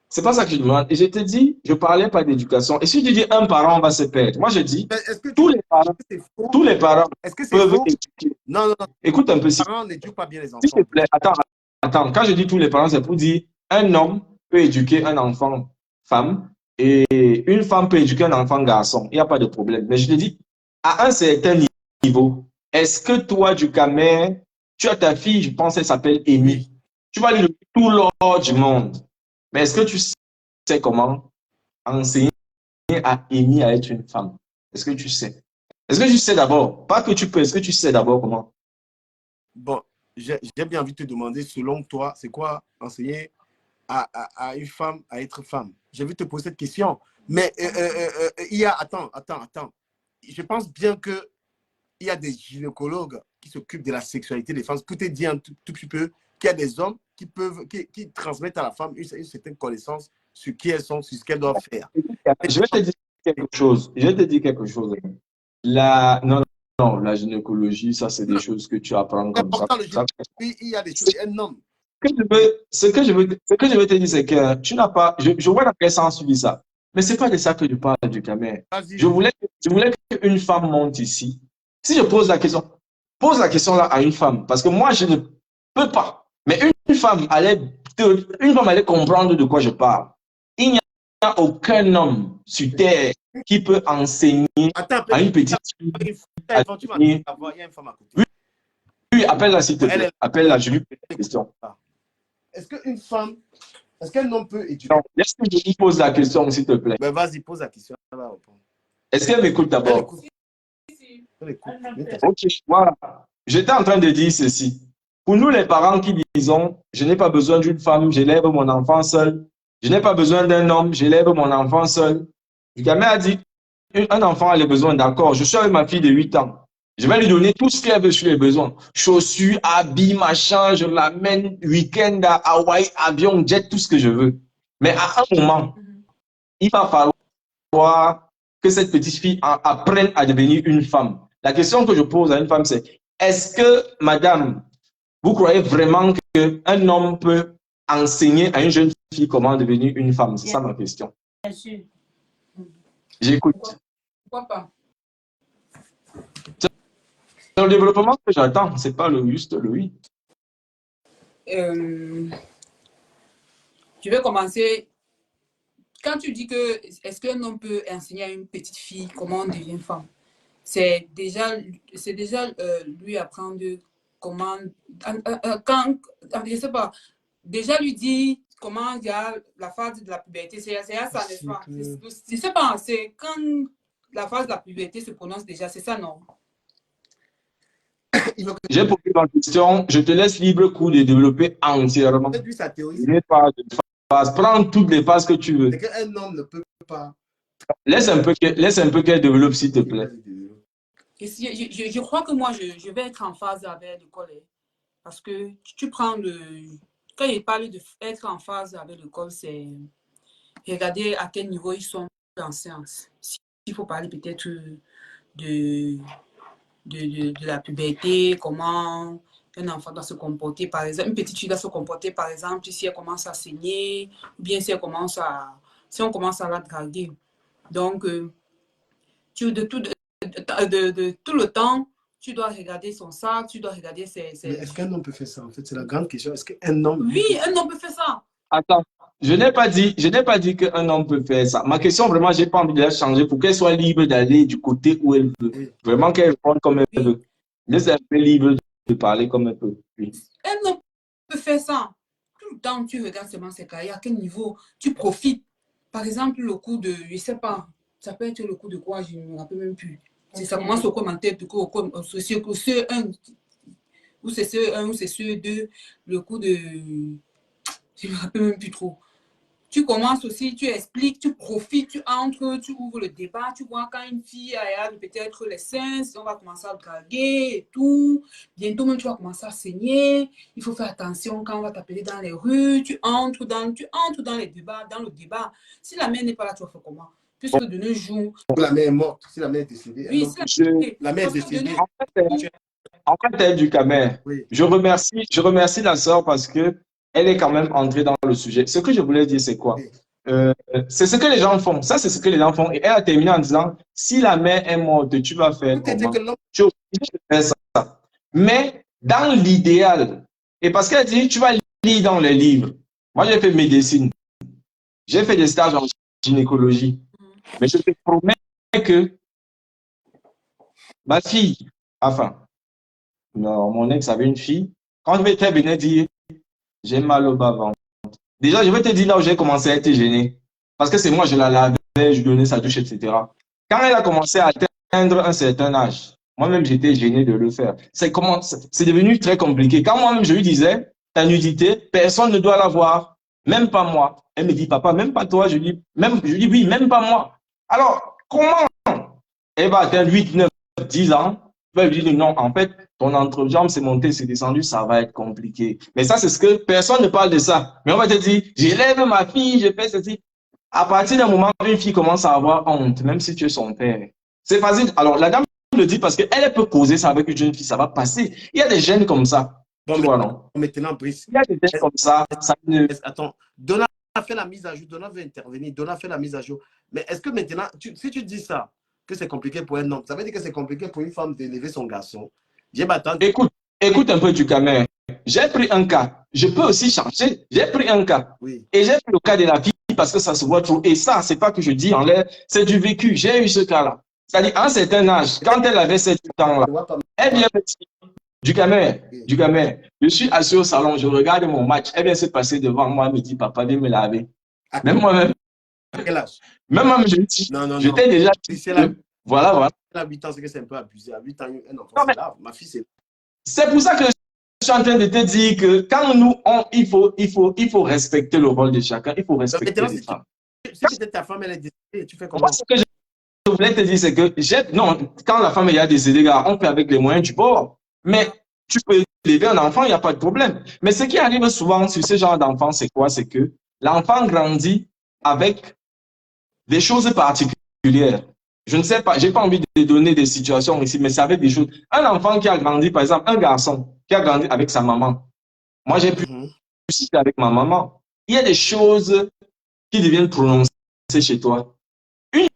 C'est pas ça que je demande. Et je te dis, je parlais pas d'éducation. Et si tu dis un parent va se perdre, moi je dis, tous les parents peuvent éduquer. Non. Écoute un peu. Les parents n'éduquent pas bien les enfants. S'il te plaît, attends. Quand je dis tous les parents, c'est pour dire un homme peut éduquer un enfant femme et une femme peut éduquer un enfant garçon. Il n'y a pas de problème. Mais je te dis, à un certain niveau, est-ce que toi, Ducamel, tu as ta fille, je pense qu'elle s'appelle Amy. Tu vas lui donner tout l'or du monde. Mais est-ce que tu sais comment enseigner à Amy à être une femme? Est-ce que tu sais? Est-ce que tu sais d'abord? Pas que tu peux, est-ce que tu sais d'abord comment? Bon, j'ai bien envie de te demander, selon toi, c'est quoi enseigner à une femme à être femme? J'ai envie de te poser cette question. Mais il y a... Attends. Je pense bien qu'il y a des gynécologues qui s'occupent de la sexualité des femmes. Pour te dire un tout petit peu qu'il y a des hommes qui transmettent à la femme une certaine connaissance sur qui elles sont, sur ce qu'elles doivent faire. Je vais te dire quelque chose. Non, la gynécologie, ça, c'est des choses que tu apprends comme ça. Il y a des choses, un homme. Ce que je veux te dire, c'est que tu n'as pas... Je vois dans quel sens tu dis ça. Mais ce n'est pas de ça que je parle, Ducamel. Je voulais qu'une femme monte ici. Si je pose la question là à une femme, parce que moi, je ne peux pas. Mais une femme allait comprendre de quoi je parle. Il n'y a aucun homme sur terre qui peut enseigner à une petite fille. Il y a une femme à côté. Oui, appelle-la s'il te plaît. Appelle-la, je lui pose la question. Est-ce qu'une femme, est-ce qu'un homme peut étudier? Non, laisse que je lui pose la question, s'il te plaît. Ben vas-y, pose la question. Elle va répondre. Est-ce qu'elle m'écoute d'abord? Elle écoute. Ok, voilà. J'étais en train de dire ceci. Pour nous, les parents qui disons, je n'ai pas besoin d'une femme, j'élève mon enfant seul. Je n'ai pas besoin d'un homme, j'élève mon enfant seul. Le gamin a dit, un enfant a les besoins, d'accord. Je suis avec ma fille de 8 ans. Je vais lui donner tout ce qu'elle veut sur les besoins. Chaussures, habits, machin, je l'amène week-end à Hawaï, avion, jet, tout ce que je veux. Mais à un moment, il va falloir que cette petite fille apprenne à devenir une femme. La question que je pose à une femme, c'est, est-ce que, madame, vous croyez vraiment qu'un homme peut enseigner à une jeune fille comment devenir une femme? C'est ça ma question. Bien sûr. J'écoute. Pourquoi pas? C'est le développement que j'attends, c'est pas juste le oui. Je vais commencer. Quand tu dis que est-ce qu'un homme peut enseigner à une petite fille comment on devient femme, c'est déjà lui apprendre comment quand je sais pas, déjà lui dire comment il y a la phase de la puberté, c'est ça, n'est-ce pas? Je sais pas, c'est quand la phase de la puberté se prononce déjà, c'est ça, non? J'ai posé ma question, je te laisse libre cours de développer entièrement. Il n'est pas de phase. Prends toutes les phases que tu veux. C'est qu'un homme ne peut pas. Laisse un peu qu'elle développe, s'il te plaît. Je crois que moi, je vais être en phase avec l'école. Parce que tu prends le... Quand il parle d'être en phase avec l'école, c'est regarder à quel niveau ils sont en sciences. S'il faut parler peut-être de la puberté, comment un enfant doit se comporter, par exemple, une petite fille doit se comporter, par exemple, si elle commence à saigner, ou bien si on commence à la draguer. Donc, de tout le temps, tu dois regarder son sac, tu dois regarder ses... Est-ce qu'un homme peut faire ça? En fait, c'est la grande question. Est-ce qu'un homme... Oui, un homme peut faire ça. Attends, je n'ai pas dit qu'un homme peut faire ça. Ma question, vraiment, j'ai pas envie de la changer pour qu'elle soit libre d'aller du côté où elle veut. Oui. Vraiment qu'elle réponde comme elle veut. Laisse-elle libre de parler comme elle peut. Oui. Un homme peut faire ça. Tout le temps, tu regardes seulement ses cahiers, à quel niveau tu profites. Par exemple, le cours de, je ne sais pas, ça peut être le cours de quoi, je ne me rappelle même plus. Okay. Ça commence au commentaire, du coup, c'est CE1, ou c'est CE1, ou c'est CE2, le cours de, je ne me rappelle même plus trop. Tu commences aussi, tu expliques, tu profites, tu entres, tu ouvres le débat, tu vois quand une fille a peut-être les seins, on va commencer à draguer et tout. Bientôt même, tu vas commencer à saigner. Il faut faire attention quand on va t'appeler dans les rues. Tu entres dans les débats, dans le débat. Si la mère n'est pas là, tu vas faire comment? Puisque de nos jours... La mère est morte. Si la mère est décédée... Oui, la mère est décédée. En fait, elle est du Camer. Oui. Je remercie la sœur parce que elle est quand même entrée dans le sujet. Ce que je voulais dire, c'est quoi? C'est ce que les gens font. Ça, c'est ce que les gens font. Et elle a terminé en disant, si la mère est morte, tu vas faire comment? Tu es obligé de faire ça. Mais dans l'idéal, et parce qu'elle dit, tu vas lire dans les livres. Moi, j'ai fait médecine. J'ai fait des stages en gynécologie. Mais je te promets que ma fille, enfin, non, mon ex avait une fille. Quand je vais très bien dire, j'ai mal au bas-ventre. Déjà, je vais te dire là où j'ai commencé à être gêné. Parce que c'est moi, je la lavais, je lui donnais sa douche, etc. Quand elle a commencé à atteindre un certain âge, moi-même, j'étais gêné de le faire. C'est devenu très compliqué. Quand moi-même, je lui disais, ta nudité, personne ne doit la voir. Même pas moi. Elle me dit, papa, même pas toi. Je dis, oui, même pas moi. Alors, comment elle va atteindre 8, 9, 10 ans? Je vais lui dire, non, en fait, ton entrejambe s'est montée, c'est descendu, ça va être compliqué. Mais ça, c'est ce que personne ne parle de ça. Mais on va te dire, j'élève ma fille, je fais ceci. À partir d'un moment, une fille commence à avoir honte, même si tu es son père. C'est facile. Alors, la dame le dit parce qu'elle peut causer ça avec une jeune fille, ça va passer. Il y a des gènes comme ça. Bon, tu vois, non? Maintenant, Brice. Il y a des gènes comme ça. Attends, Donna a fait la mise à jour, Donna veut intervenir, Donna a fait la mise à jour. Mais est-ce que maintenant, si tu dis ça, que c'est compliqué pour un homme, ça veut dire que c'est compliqué pour une femme d'élever son garçon? Écoute un peu du Camer. J'ai pris un cas. Je peux aussi changer. J'ai pris un cas. Oui. Et j'ai pris le cas de la fille parce que ça se voit trop. Et ça, c'est pas que je dis en l'air, c'est du vécu. J'ai eu ce cas-là. C'est-à-dire, à un certain âge, quand elle avait 7 ans-là, elle vient me dire, du gamin, je suis assis au salon, je regarde mon match, elle vient se passer devant moi, elle me dit, papa, viens me laver. Même moi-même, Quel âge? même moi, je dis, Non. j'étais déjà... Voilà. Elle a 8 ans, c'est que c'est un peu abusé. À 8 ans, un enfant, Non, mais c'est là. Ma fille, c'est... c'est pour ça que je suis en train de te dire que quand nous, il faut respecter le rôle de chacun, il faut respecter Maintenant, les femmes. si peut-être ta femme, elle est décédée, tu fais comment? Moi, ce que je voulais te dire, c'est que non, quand la femme est décédée, on fait avec les moyens du bord. Mais tu peux élever un enfant, il n'y a pas de problème. Mais ce qui arrive souvent sur ce genre d'enfant, c'est quoi? C'est que l'enfant grandit avec des choses particulières. Je ne sais pas, j'ai pas envie de donner des situations ici, mais c'est avec des choses. Un enfant qui a grandi, par exemple, un garçon qui a grandi avec sa maman. Moi, j'ai pu citer avec ma maman. Il y a des choses qui deviennent prononcées chez toi. Une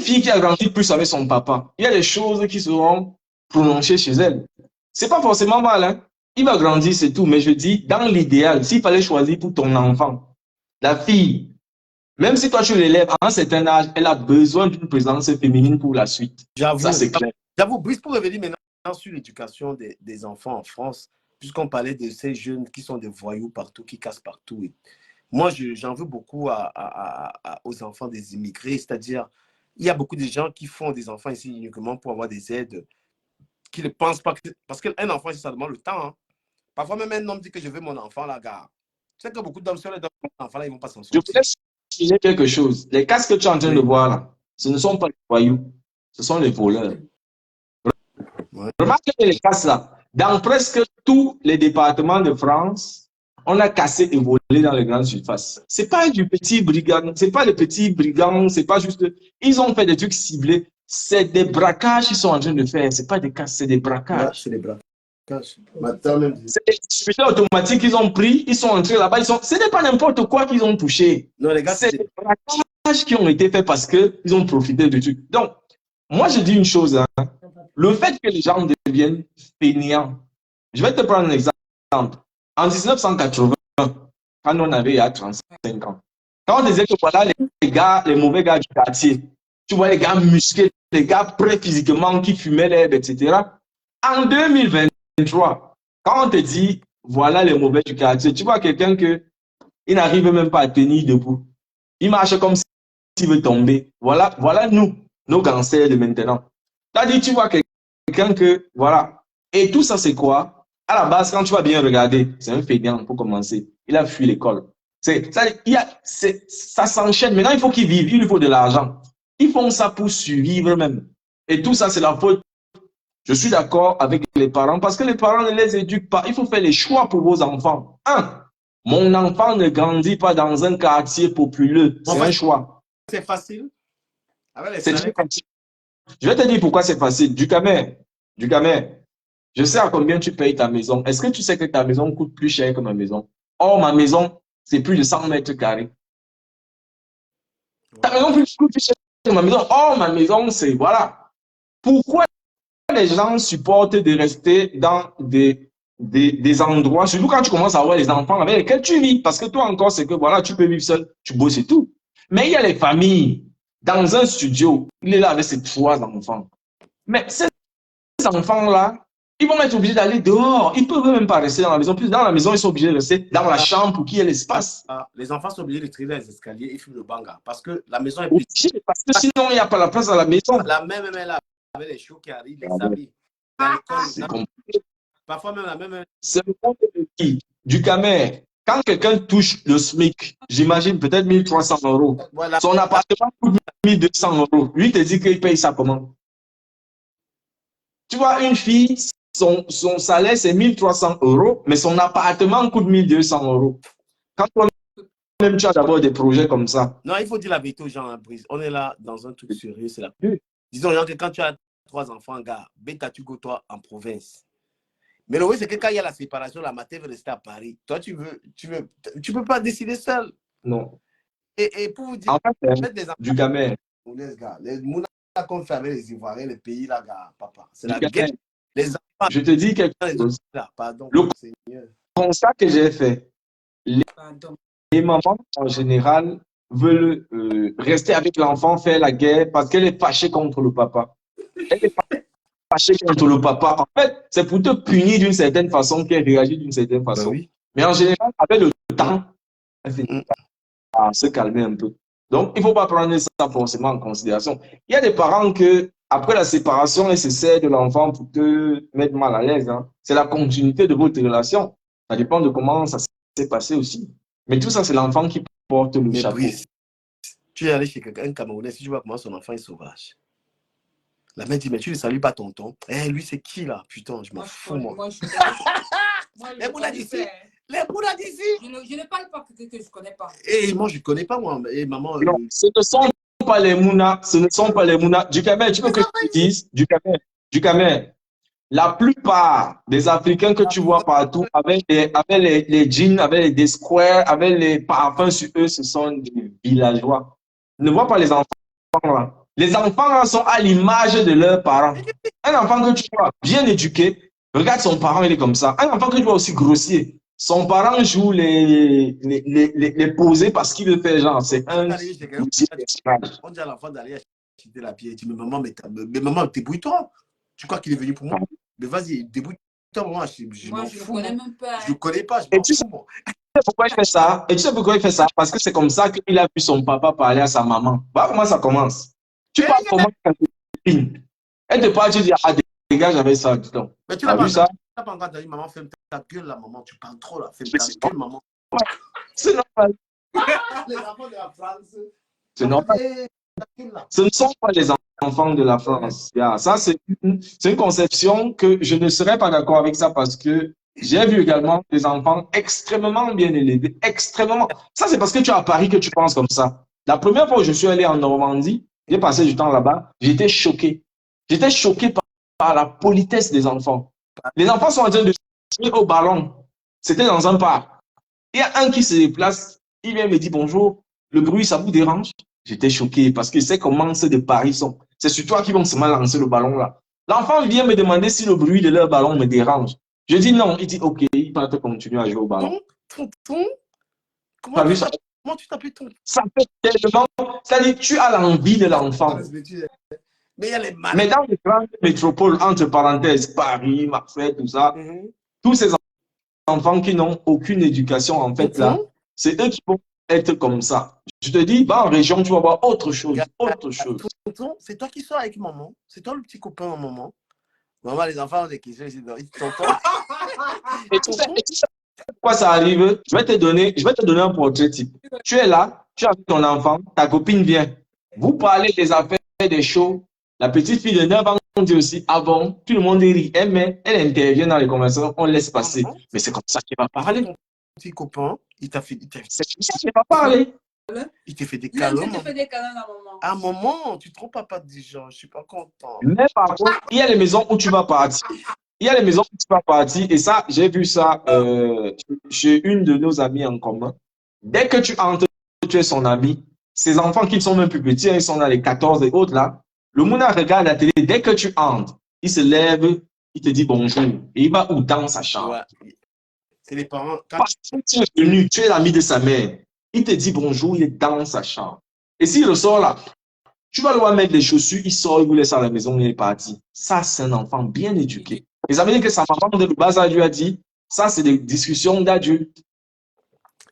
fille qui a grandi plus avec son papa, il y a des choses qui seront prononcées chez elle. C'est pas forcément mal, hein. Il va grandir, c'est tout. Mais je dis, dans l'idéal, s'il fallait choisir pour ton enfant, la fille, même si toi tu l'élèves à un certain âge, elle a besoin d'une présence féminine pour la suite. Ça, c'est clair. J'avoue, Brice, pour revenir maintenant sur l'éducation des enfants en France, puisqu'on parlait de ces jeunes qui sont des voyous partout, qui cassent partout. Moi, j'en veux beaucoup aux enfants des immigrés, c'est-à-dire, il y a beaucoup de gens qui font des enfants ici uniquement pour avoir des aides, qui ne pensent pas que... Parce qu'un enfant, ça demande le temps. Hein. Parfois, même un homme dit que je veux mon enfant, là, gars. Tu sais que beaucoup d'hommes, si on leur donne mon enfant, là, ils ne vont pas s'en sortir. Je voulais préciser quelque chose. Les casques que tu es en train de voir là, ce ne sont pas les voyous, ce sont les voleurs. Remarque les casques là. Dans presque tous les départements de France, on a cassé et volé dans les grandes surfaces. C'est pas du petit brigand, c'est pas des petits brigands, c'est pas juste. Ils ont fait des trucs ciblés. C'est des braquages qu'ils sont en train de faire. C'est pas des casses, c'est des braquages. Ouais, c'est des braquages. C'est des distributeurs automatiques qu'ils ont pris, ils sont entrés là-bas, ce n'est pas n'importe quoi qu'ils ont touché. Non, les gars, c'est des braquages qui ont été faits parce qu'ils ont profité du truc. Donc, moi, je dis une chose, hein. Le fait que les gens deviennent fainéants, je vais te prendre un exemple. En 1980, quand on avait 35 ans, quand on disait que voilà les gars, les mauvais gars du quartier, tu vois les gars musclés, les gars prêts physiquement qui fumaient l'herbe, etc. En 2023, quand on te dit voilà les mauvais du quartier, tu vois quelqu'un il n'arrive même pas à tenir debout. Il marche comme s'il veut tomber. Voilà nous, nos gangsters de maintenant. C'est-à-dire, tu vois quelqu'un voilà. Et tout ça, c'est quoi? À la base, quand tu vas bien regarder, c'est un fainéant pour commencer. Il a fui l'école. Ça s'enchaîne. Maintenant, il faut qu'il vive. Il lui faut de l'argent. Ils font ça pour survivre même. Et tout ça, c'est la faute. Je suis d'accord avec les parents parce que les parents ne les éduquent pas. Il faut faire les choix pour vos enfants. Mon enfant ne grandit pas dans un quartier populeux. C'est un choix. C'est facile. Je vais te dire pourquoi c'est facile. Du Camer, je sais à combien tu payes ta maison. Est-ce que tu sais que ta maison coûte plus cher que ma maison? Or, ma maison, c'est plus de 100 mètres carrés. Ta maison coûte plus cher que ma maison. Or, ma maison, c'est voilà. Pourquoi les gens supportent de rester dans des endroits, surtout quand tu commences à avoir les enfants avec lesquels tu vis, parce que toi encore, c'est que voilà, tu peux vivre seul, tu bosses et tout. Mais il y a les familles, dans un studio, il est là avec ses 3 enfants. Mais ces enfants-là, ils vont être obligés d'aller dehors. Ils ne peuvent même pas rester dans la maison. Plus dans la maison, ils sont obligés de rester dans la chambre pour qu'il y ait l'espace. Les enfants sont obligés de tirer les escaliers et fumer le banga, parce que la maison est petite. Parce que sinon, il n'y a pas la place à la maison. La même là, avec les chiots qui arrivent, les habits. Parfois même la même. C'est le monde de qui? Du Camer. Quand quelqu'un touche le SMIC, j'imagine peut-être 1 300 €. Voilà. Son appartement coûte 1 200 €. Lui, te dit qu'il paye ça comment? Tu vois, une fille, son salaire, c'est 1 300 €, mais son appartement coûte 1 200 €. Quand toi-même, tu as d'abord des projets comme ça. Non, il faut dire la vérité aux gens, Brice. On est là dans un truc sérieux, c'est la plus. Disons que quand tu as 3 enfants, gars, bêta, tu go toi en province. Mais le oui, c'est que quand il y a la séparation, la mater veut rester à Paris. Toi, tu peux pas décider seul. Non. Et pour vous dire, en fait, des enfants, du Camer. Les moulins qu'on fait avec les Ivoiriens, les pays là, gars, papa. C'est la guerre. Les enfants, je te dis quelque chose. Pardon, le constat que j'ai fait, les mamans, en général, veulent rester avec l'enfant, faire la guerre parce qu'elle est fâchée contre le papa. Elle est fâchée contre le papa. En fait, c'est pour te punir d'une certaine façon qu'elle réagit d'une certaine Ben façon. oui. Mais en général, avec le temps, elle finit par se calmer un peu. Donc, il ne faut pas prendre ça forcément en considération. Il y a des parents que, après la séparation, ils se servent de l'enfant pour te mettre mal à l'aise. Hein. C'est la continuité de votre relation. Ça dépend de comment ça s'est passé aussi. Mais tout ça, c'est l'enfant qui porte le Mais chapeau. Brice, tu es allé chez quelqu'un, un Camerounais, si tu vois comment son enfant est sauvage. La mère dit, mais tu ne salues pas tonton. Eh, lui, c'est qui là? Putain, je m'en fous, moi. Moi, je Les Bouddhas d'ici. Les Bouddhas d'ici. Je ne parle pas que je ne connais pas. Et moi, je ne connais pas, moi. Et maman. Non, ce ne sont pas les Mouna. Ce ne sont pas les Mouna. Du Cameroun, tu veux que je te dise, du Cameroun, la plupart des Africains que tu vois partout avec les jeans, avec les squares, avec les parfums sur eux, ce sont des villageois. Ne vois pas les enfants là. Les enfants là sont à l'image de leurs parents. Un enfant que tu vois bien éduqué, regarde son parent, il est comme ça. Un enfant que tu vois aussi grossier, son parent joue les posés parce qu'il veut faire genre. C'est un petit personnage. On dit à l'enfant d'aller acheter la bière. Il dit, mais maman, débrouille-toi. Tu crois qu'il est venu pour moi? Mais vas-y, débrouille-toi, maman. Moi, je ne connais même pas. Je ne connais pas. Et tu sais pourquoi il fait ça? Et tu sais pourquoi il fait ça? Parce que c'est comme ça qu'il a vu son papa parler à sa maman. Voilà comment ça commence. Tu parles comment à ta copine? Elle te parle, tu dis, ah, dégage avec ça. Donc, mais tu n'as vu ça? pas encore dit, maman, ferme ta gueule là, maman. Tu parles trop là. Ferme ta gueule, maman. C'est normal. Les enfants de la France. C'est normal. Ce ne sont pas les enfants de la France. Ça, c'est une conception que je ne serais pas d'accord avec ça parce que j'ai vu également des enfants extrêmement bien élevés, extrêmement. Ça, c'est parce que tu es à Paris que tu penses comme ça. La première fois où je suis allé en Normandie, j'ai passé du temps là-bas, j'étais choqué. J'étais choqué par la politesse des enfants. Les enfants sont en train de jouer au ballon. C'était dans un parc. Il y a un qui se déplace, il vient me dire bonjour, le bruit, ça vous dérange? J'étais choqué parce que c'est comment ceux de Paris sont. C'est sur toi qui vont se lancer le ballon là. L'enfant vient me demander si le bruit de leur ballon me dérange. Je dis non. Il dit ok, il va te continuer à jouer au ballon. Tonton? Comment tu t'appelles tonton? Ça fait tellement. C'est-à-dire, tu as l'envie de l'enfant. Mais il y a les malades. Mais dans les grandes métropoles, entre parenthèses, Paris, Marseille, tout ça, tous ces enfants qui n'ont aucune éducation, en fait, là, c'est eux qui vont être comme ça. Je te dis, bah, en région, tu vas voir autre chose. Tonton, c'est toi qui sors avec maman. C'est toi le petit copain de maman. Maman, les enfants ont des questions. Ils t'entendent. Et tu sais pourquoi ça arrive? Je vais te donner un portrait type. Tu es là, tu as avec ton enfant, ta copine vient. Vous parlez des affaires, des shows. La petite fille de 9 ans dit aussi, ah bon, tout le monde rit. Elle intervient dans les conversations, on laisse passer. Mais c'est comme ça qu'il va parler. Ton petit copain, il t'a fait. C'est comme ça qu'il va parler. Il t'a fait des câlins. Il t'a fait des câlins à maman. À maman, tu ne te trompes pas des gens, je ne suis pas content. Mais par contre, il y a les maisons où tu vas partir. Il y a les maisons où tu vas partir. Et ça, j'ai vu ça chez une de nos amies en commun. Dès que tu entres, tu es son ami. Ces enfants qui sont même plus petits, ils sont dans les 14 et autres là. Le Mouna regarde la télé. Dès que tu entres, il se lève, il te dit bonjour. Et il va où dans sa chambre. Ouais. C'est les parents. Parce que tu es venu, tu es l'ami de sa mère. Il te dit bonjour, il est dans sa chambre. Et s'il ressort là, tu vas lui mettre des chaussures, il sort, il vous laisse à la maison, il est parti. Ça, c'est un enfant bien éduqué. Et ça veut dire que sa maman de bas âge lui a dit, ça, c'est des discussions d'adultes.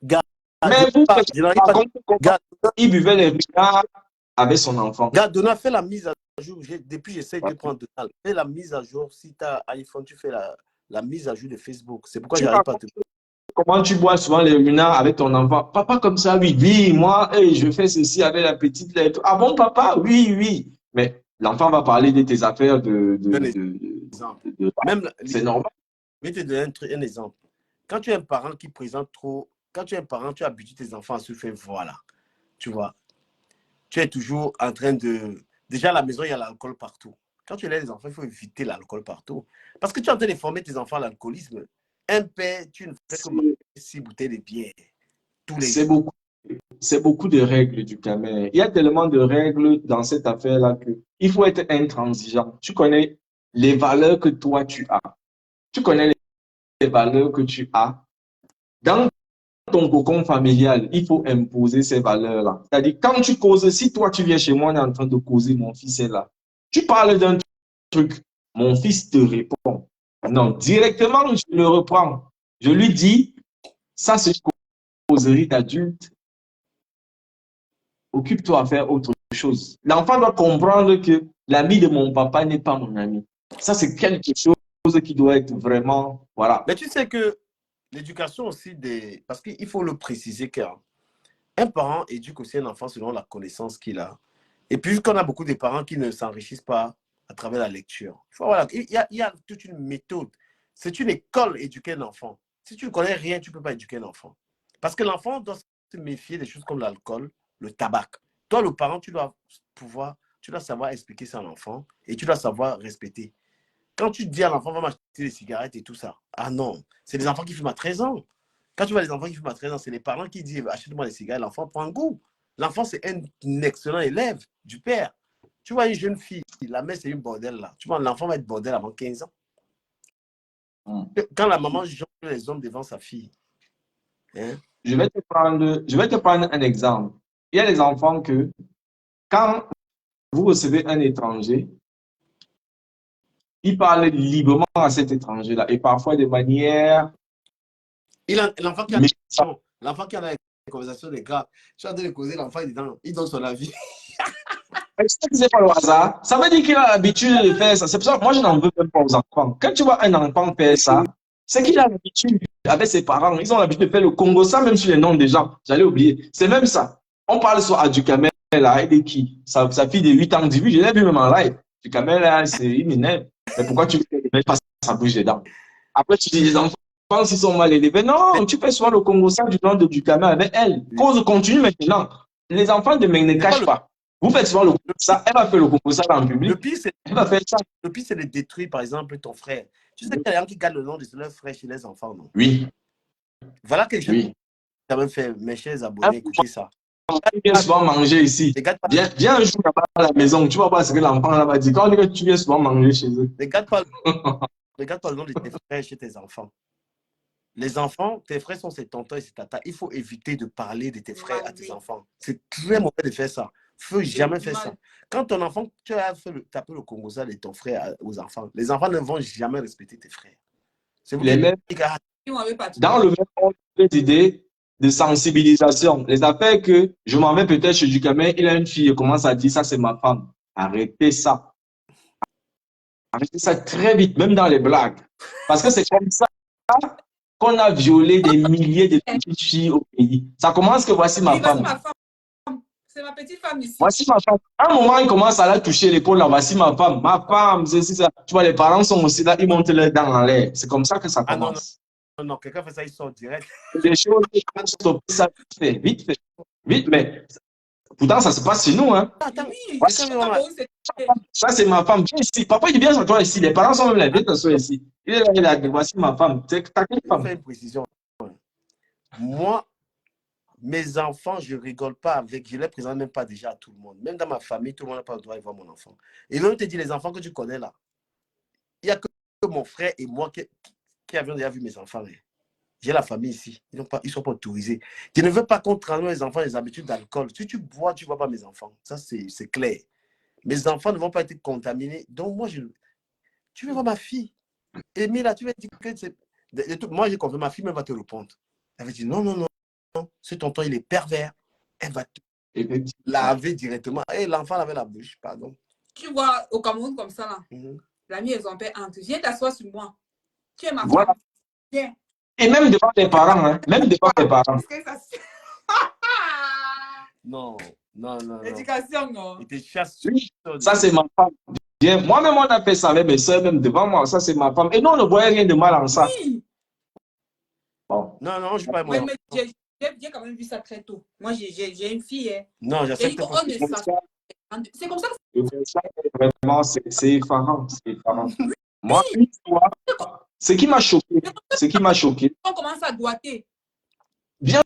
Mais vous, il buvait les ricards avec son enfant. Donna fait la mise à jour. Depuis, j'essaie de prendre Donald. Fais la mise à jour. Si tu as iPhone, tu fais la mise à jour de Facebook. C'est pourquoi j'arrive pas à te. Comment tu bois souvent les runards avec ton enfant? Papa, comme ça, oui. Oui, moi, je fais ceci avec la petite lettre. Ah bon, papa? Oui, oui. Mais l'enfant va parler de tes affaires c'est normal. Je vais te donner un exemple. Quand tu es un parent qui présente trop, quand tu es un parent, tu habitues tes enfants à se faire voilà. Tu vois. Tu es toujours en train de. Déjà, à la maison, il y a l'alcool partout. Quand tu as des enfants, il faut éviter l'alcool partout. Parce que tu es en train de former tes enfants à l'alcoolisme. Un père, tu ne fais que 6 bouteilles de bière. C'est beaucoup de règles du Cameroun. Il y a tellement de règles dans cette affaire-là qu'il faut être intransigeant. Tu connais les valeurs que toi tu as. Tu connais les valeurs que tu as. Dans ton cocon familial, il faut imposer ces valeurs-là. C'est-à-dire, quand tu causes, si toi tu viens chez moi, on est en train de causer, mon fils est là. Tu parles d'un truc, mon fils te répond. Non, directement, je le reprends. Je lui dis, ça c'est une causerie d'adulte. Occupe-toi à faire autre chose. L'enfant doit comprendre que l'ami de mon papa n'est pas mon ami. Ça, c'est quelque chose qui doit être vraiment, voilà. Mais tu sais que l'éducation aussi des... Parce qu'il faut le préciser qu'un parent éduque aussi un enfant selon la connaissance qu'il a. Et puis, qu'on a beaucoup de parents qui ne s'enrichissent pas à travers la lecture. Voilà, il y a toute une méthode. C'est une école éduquer un enfant. Si tu ne connais rien, tu ne peux pas éduquer un enfant. Parce que l'enfant doit se méfier des choses comme l'alcool, le tabac. Toi, le parent, tu dois savoir expliquer ça à l'enfant et tu dois savoir respecter. Quand tu dis à l'enfant, va m'acheter des cigarettes et tout ça, ah non, c'est des enfants qui fument à 13 ans. Quand tu vois les enfants qui fument à 13 ans, c'est les parents qui disent, achète-moi des cigarettes, l'enfant prend un goût. L'enfant, c'est un excellent élève du père. Tu vois une jeune fille, la mère, c'est une bordel là. Tu vois, l'enfant va être bordel avant 15 ans. Quand la maman jongle les hommes devant sa fille. Hein? Je vais te prendre un exemple. Il y a des enfants que, quand vous recevez un étranger, il parle librement à cet étranger-là et parfois de manière... L'enfant qui a des conversations des gars, tu as de causer, l'enfant il donne son avis. C'est pas le hasard. Ça veut dire qu'il a l'habitude de faire ça. C'est pour ça que moi, je n'en veux même pas aux enfants. Quand tu vois un enfant faire ça, c'est qu'il a l'habitude avec ses parents. Ils ont l'habitude de faire le Congo, ça même sur les noms des gens. J'allais oublier. C'est même ça. On parle soit à Ducamel, là, et de qui? Sa fille de 8 ans, 18, je l'ai vu même en live. Ducamel, là, c'est mineur. Mais pourquoi tu ne mets pas sa bouche dedans? Après, tu dis, les enfants, s'ils sont mal élevés. Non, tu fais souvent le Congo, ça du nom de Ducamel avec elle. Cause continue maintenant. Les enfants ne cachent pas. Vous faites souvent le coup ça, elle va faire le coup ça en public. Le pire, c'est de détruire, par exemple, ton frère. Tu sais qu'il y a des gens qui gardent le nom de leur frère chez les enfants, non? Oui. Voilà quelque chose qui a même fait, mes chers abonnés, écoutez ça. Tu viens souvent manger ici. Viens un jour là-bas à la maison, tu vas voir ce que l'enfant là va dire. Quand on dit que tu viens souvent manger chez eux. Regarde pas le nom de tes frères chez tes enfants. Les enfants, tes frères sont ses tontons et ses tatas. Il faut éviter de parler de tes frères à tes enfants. C'est très mauvais de faire ça. Il ne faut jamais faire ça. Quand ton enfant, tu as tapé le Congosa de ton frère aux enfants, les enfants ne vont jamais respecter tes frères. Les mêmes, dans le même ordre d'idées de sensibilisation. Les affaires que je m'en vais peut-être chez Ducamel, il a une fille, il commence à dire ça, c'est ma femme. Arrêtez ça. Arrêtez ça très vite, même dans les blagues. Parce que c'est comme ça qu'on a violé des milliers de petites filles au pays. Ça commence que voici ma femme. C'est ma petite femme ici. Voici ma femme. À un moment, il commence à la toucher l'épaule là. Voici ma femme. Ma femme, c'est ça. Tu vois, les parents sont aussi là, ils montent leurs dents en l'air. C'est comme ça que ça commence. Non, quelqu'un fait ça, il sort direct. Des choses, stopper ça vite fait. Vite, mais pourtant, ça se passe chez nous. Hein. Attends, oui. Ça, c'est ma femme. Viens ici. Papa, il vient sur toi ici. Les parents sont même là. Viens t'asseoir ici. Il est là, il a dit, voici ma femme. C'est ta femme. Je fais une précision. Moi, mes enfants, je ne rigole pas avec, je ne les présente même pas déjà à tout le monde. Même dans ma famille, tout le monde n'a pas le droit de voir mon enfant. Et l'on te dit, les enfants que tu connais là, il n'y a que mon frère et moi qui avions déjà vu mes enfants. J'ai la famille ici, ils ne sont pas autorisés. Je ne veux pas qu'on transmette mes enfants des habitudes d'alcool. Si tu bois, tu ne vois pas mes enfants. Ça, c'est clair. Mes enfants ne vont pas être contaminés. Donc, moi, tu veux voir ma fille. Et là, tu vas dire que c'est... Moi, j'ai confié, ma fille même va te répondre. Elle va dire, non, non, non. Ce tonton, il est pervers. Elle va te laver directement. Et l'enfant avait la bouche, pardon. Tu vois, au Cameroun, comme ça, là, l'ami et son père entre. Viens t'asseoir sur moi. Tu es ma femme. Voilà. Viens. Et même devant tes parents, hein. Même devant tes parents. Non. L'éducation, non. Il te chasse. Ça, c'est ma femme. Moi-même, on a fait ça avec mes soeurs, même devant moi. Ça, c'est ma femme. Et nous, on ne voyait rien de mal en ça. Oui. Bon. Non, je ne suis pas moi. J'ai quand même vu ça très tôt. Moi, j'ai une fille. Hein. Non, j'accepte pas. C'est comme ça que vraiment, c'est effarant. C'est effarant. Moi, une fois, ce qui m'a choqué, on commence à doiter. Bien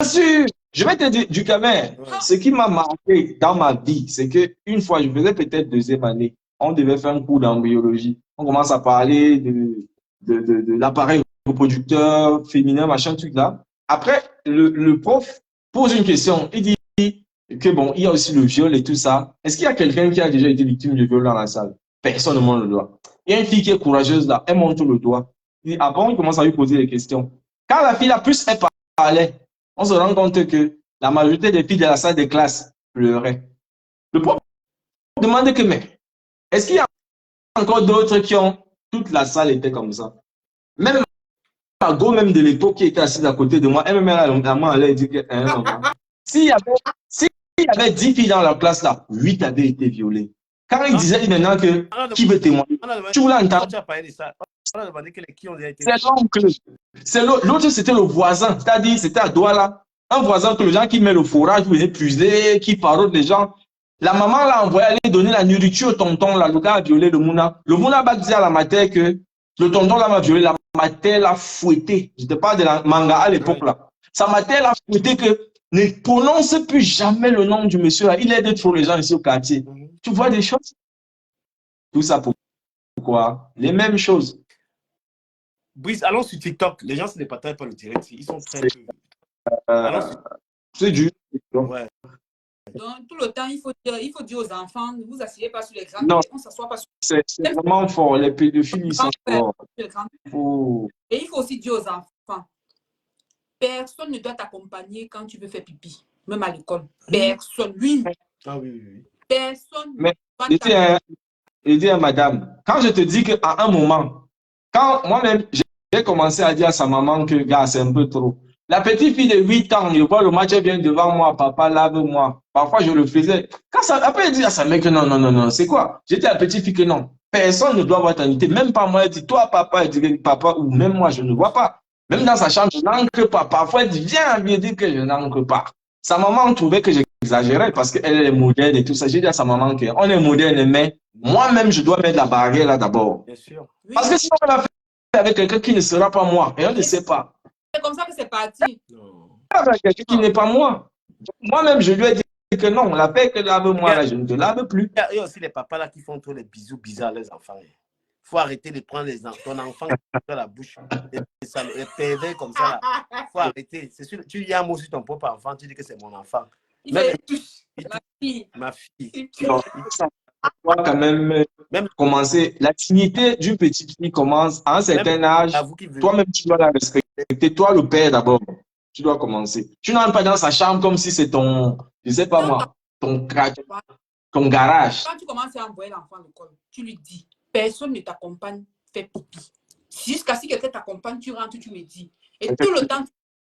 sûr, je vais te dire, Ducamel, ce qui m'a marqué dans ma vie, c'est qu'une fois, je faisais peut-être 2e année, on devait faire un cours d'embryologie. On commence à parler de l'appareil reproducteur féminin, machin, truc là. Après, le prof pose une question. Il dit que bon, il y a aussi le viol et tout ça. Est-ce qu'il y a quelqu'un qui a déjà été victime de viol dans la salle? Personne ne montre le doigt. Il y a une fille qui est courageuse là, elle montre le doigt. Il dit, ah bon, il commence à lui poser des questions. Quand la fille, la plus elle parlait, on se rend compte que la majorité des filles de la salle de classe pleuraient. Le prof demande que, mais, est-ce qu'il y a encore d'autres qui ont... Toute la salle était comme ça. Même Margot, même de l'époque, qui était assise à côté de moi, elle-même, la main, elle a dit que, s'il y avait 10 filles dans la classe là, 8 avaient été violées. Quand il disait maintenant que qui veut témoigner, tu voulais entendre. C'est l'oncle. L'autre, c'était le voisin. C'est-à-dire, c'était à Douala. Un voisin que les gens qui met le fourrage, vous épuisez, qui parole les gens. La maman l'a envoyé aller donner la nourriture au tonton. Là, le gars a violé le Mouna. Le Mouna va dire à la mater que le tonton là m'a violé. La mater l'a fouetté. Je te parle de la manga à l'époque là. Sa mater l'a fouetté que ne prononce plus jamais le nom du monsieur là. Il aide trop les gens ici au quartier. Tu vois des choses? Tout ça pourquoi? Les mêmes choses. Brice, allons sur TikTok. Les gens se ne partagent pas le direct. Ils sont très... C'est dur. Ouais. Donc, tout le temps, il faut dire aux enfants, ne vous asseyez pas sur l'écran, on ne s'assoit pas sur c'est vraiment fort. Les pédophiles, ils sont forts. Et il faut aussi dire aux enfants, personne ne doit t'accompagner quand tu veux faire pipi, même à l'école. Personne. Lui. Ah oui. Personne. Mais je dis à madame, quand je te dis qu'à un moment, quand moi-même, j'ai commencé à dire à sa maman que, gars, c'est un peu trop. La petite fille de 8 ans, je vois le match, elle vient devant moi, papa, lave-moi. Parfois, je le faisais. Après, elle dit à sa mère que non, c'est quoi? J'étais la petite fille que non. Personne ne doit voir ta nudité. Même pas moi, elle dit, toi, papa, elle dit, papa, ou même moi, je ne vois pas. Même dans sa chambre, je n'encre pas. Parfois, elle dit, viens, elle dit que je n'encre pas. Sa maman trouvait que j'exagérais parce qu'elle est moderne et tout ça. J'ai dit à sa maman qu'on est moderne, mais moi-même, je dois mettre la barrière là d'abord. Bien sûr. Parce que sinon, on va faire avec quelqu'un qui ne sera pas moi. Et on ne sait pas. C'est comme ça que c'est parti. Avec quelqu'un qui n'est pas moi. Moi-même, je lui ai dit que non, la paix que lave-moi là, je ne te lave plus. Il y a aussi les papas là qui font trop les bisous bizarres à leurs enfants. Il faut arrêter de prendre ton enfant dans la bouche. Les pervers comme ça. Il faut arrêter. Tu dis un mot sur ton propre enfant, tu dis que c'est mon enfant. Ma fille. Quand même commencer. La dignité d'une petite fille commence à un certain âge. Toi-même, tu dois la respecter. Toi, le père d'abord. Tu dois commencer. Tu n'entres pas dans sa chambre comme si c'est ton, je ne sais pas moi, ton garage. Quand tu commences à envoyer l'enfant à l'école, tu lui dis, personne ne t'accompagne, fais pipi. Jusqu'à si quelqu'un t'accompagne, tu rentres, tu me dis. Et tout le temps,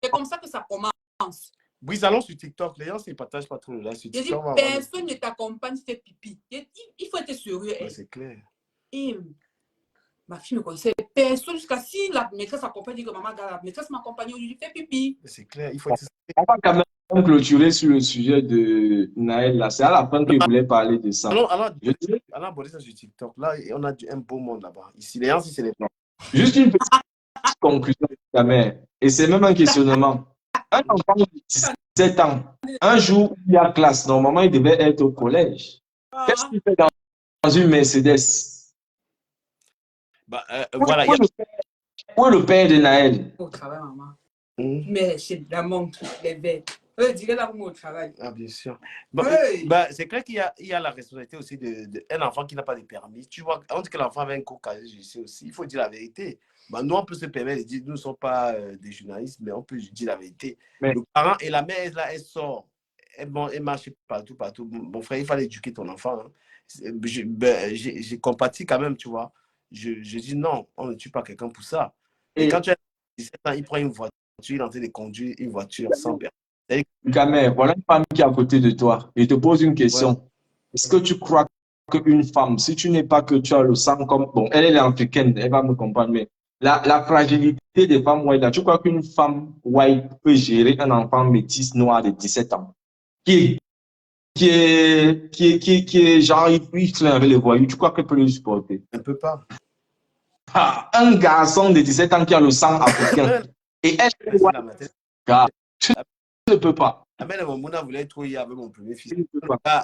c'est comme ça que ça commence. Oui, allons sur TikTok. Les gens ne partagent pas trop là sur TikTok. Je dis, personne ne t'accompagne, fais pipi. Il faut être sérieux. Ouais, c'est clair. Et ma fille me conseille, personne, jusqu'à si la maîtresse accompagne, dit que maman, la maîtresse m'accompagne, je lui fais pipi. C'est clair. Il faut On va quand même clôturer sur le sujet de Naël. Là, c'est à la fin qu'il voulait parler de ça. Allons aborder ça sur TikTok. Là, on a un beau monde là-bas. Ici, les gens, si c'est les plans. Juste une petite conclusion, ta mère. Et c'est même un questionnement. Un enfant de 17 ans, un jour, il y a classe. Normalement, il devait être au collège. Qu'est-ce qu'il fait dans une Mercedes? Voilà. Où est le père de Naël? Au travail, maman. Mais c'est la montre, les verres. Eux diraient là au travail. Ah, bien sûr. C'est clair qu'il y a la responsabilité aussi d'un enfant qui n'a pas de permis. Tu vois, on dit que l'enfant avait un cours casier judiciaire aussi. Il faut dire la vérité. Nous, on peut se permettre de dire, nous ne sommes pas des journalistes, mais on peut dire la vérité. Mais le parent et la mère, là, elle sort. Elle marche partout. Mon frère, il fallait éduquer ton enfant. Hein. J'ai compati quand même, tu vois. Je dis non, on ne tue pas quelqu'un pour ça. Et quand tu as 17 ans, il prend une voiture, il est en train de conduire une voiture sans permis. Gamer, voilà une femme qui est à côté de toi. Et te pose une question. Ouais. Est-ce que tu crois qu'une femme, si tu n'es pas que tu as le sang comme... Bon, elle est africaine, elle va me comprendre, mais la fragilité des femmes white, là, tu crois qu'une femme white peut gérer un enfant métis noir de 17 ans qui est genre, il traîne avec les voyous, tu crois qu'elle peut le supporter? Elle ne peut pas. Un garçon de 17 ans qui a le sang africain. Et elle, tu ne peux pas. La mère de mon mouna voulait être avec mon premier fils.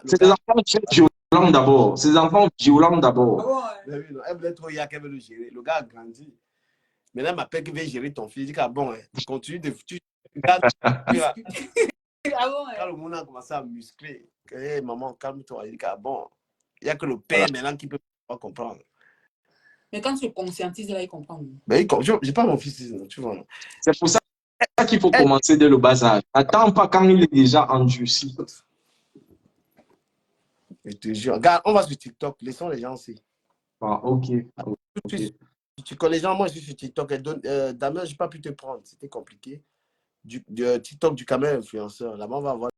C'est des enfants violents d'abord. C'est des enfants violents d'abord. Elle voulait trop qu'elle veut le gérer. Le gars a grandi. Maintenant, elle m'appelle qu'il veut gérer ton fils. Il dit que bon, continue de Quand, Ah bon, quand le monde a commencé à muscler, hey, maman, calme-toi. Il dit, ah bon, il n'y a que le père maintenant qui peut pas comprendre. mais quand tu conscientises, là, il comprend. Mais je n'ai pas mon fils, tu vois. C'est pour ça qu'il faut commencer dès le bas âge. Attends pas quand il est déjà endurci. Je te jure. Regarde, on va sur TikTok, laissons les gens aussi. Ah, ok. Tu connais les gens, moi je suis sur TikTok. Damien, je n'ai pas pu te prendre, c'était compliqué. TikTok du caméra influenceur. Là-bas, on va avoir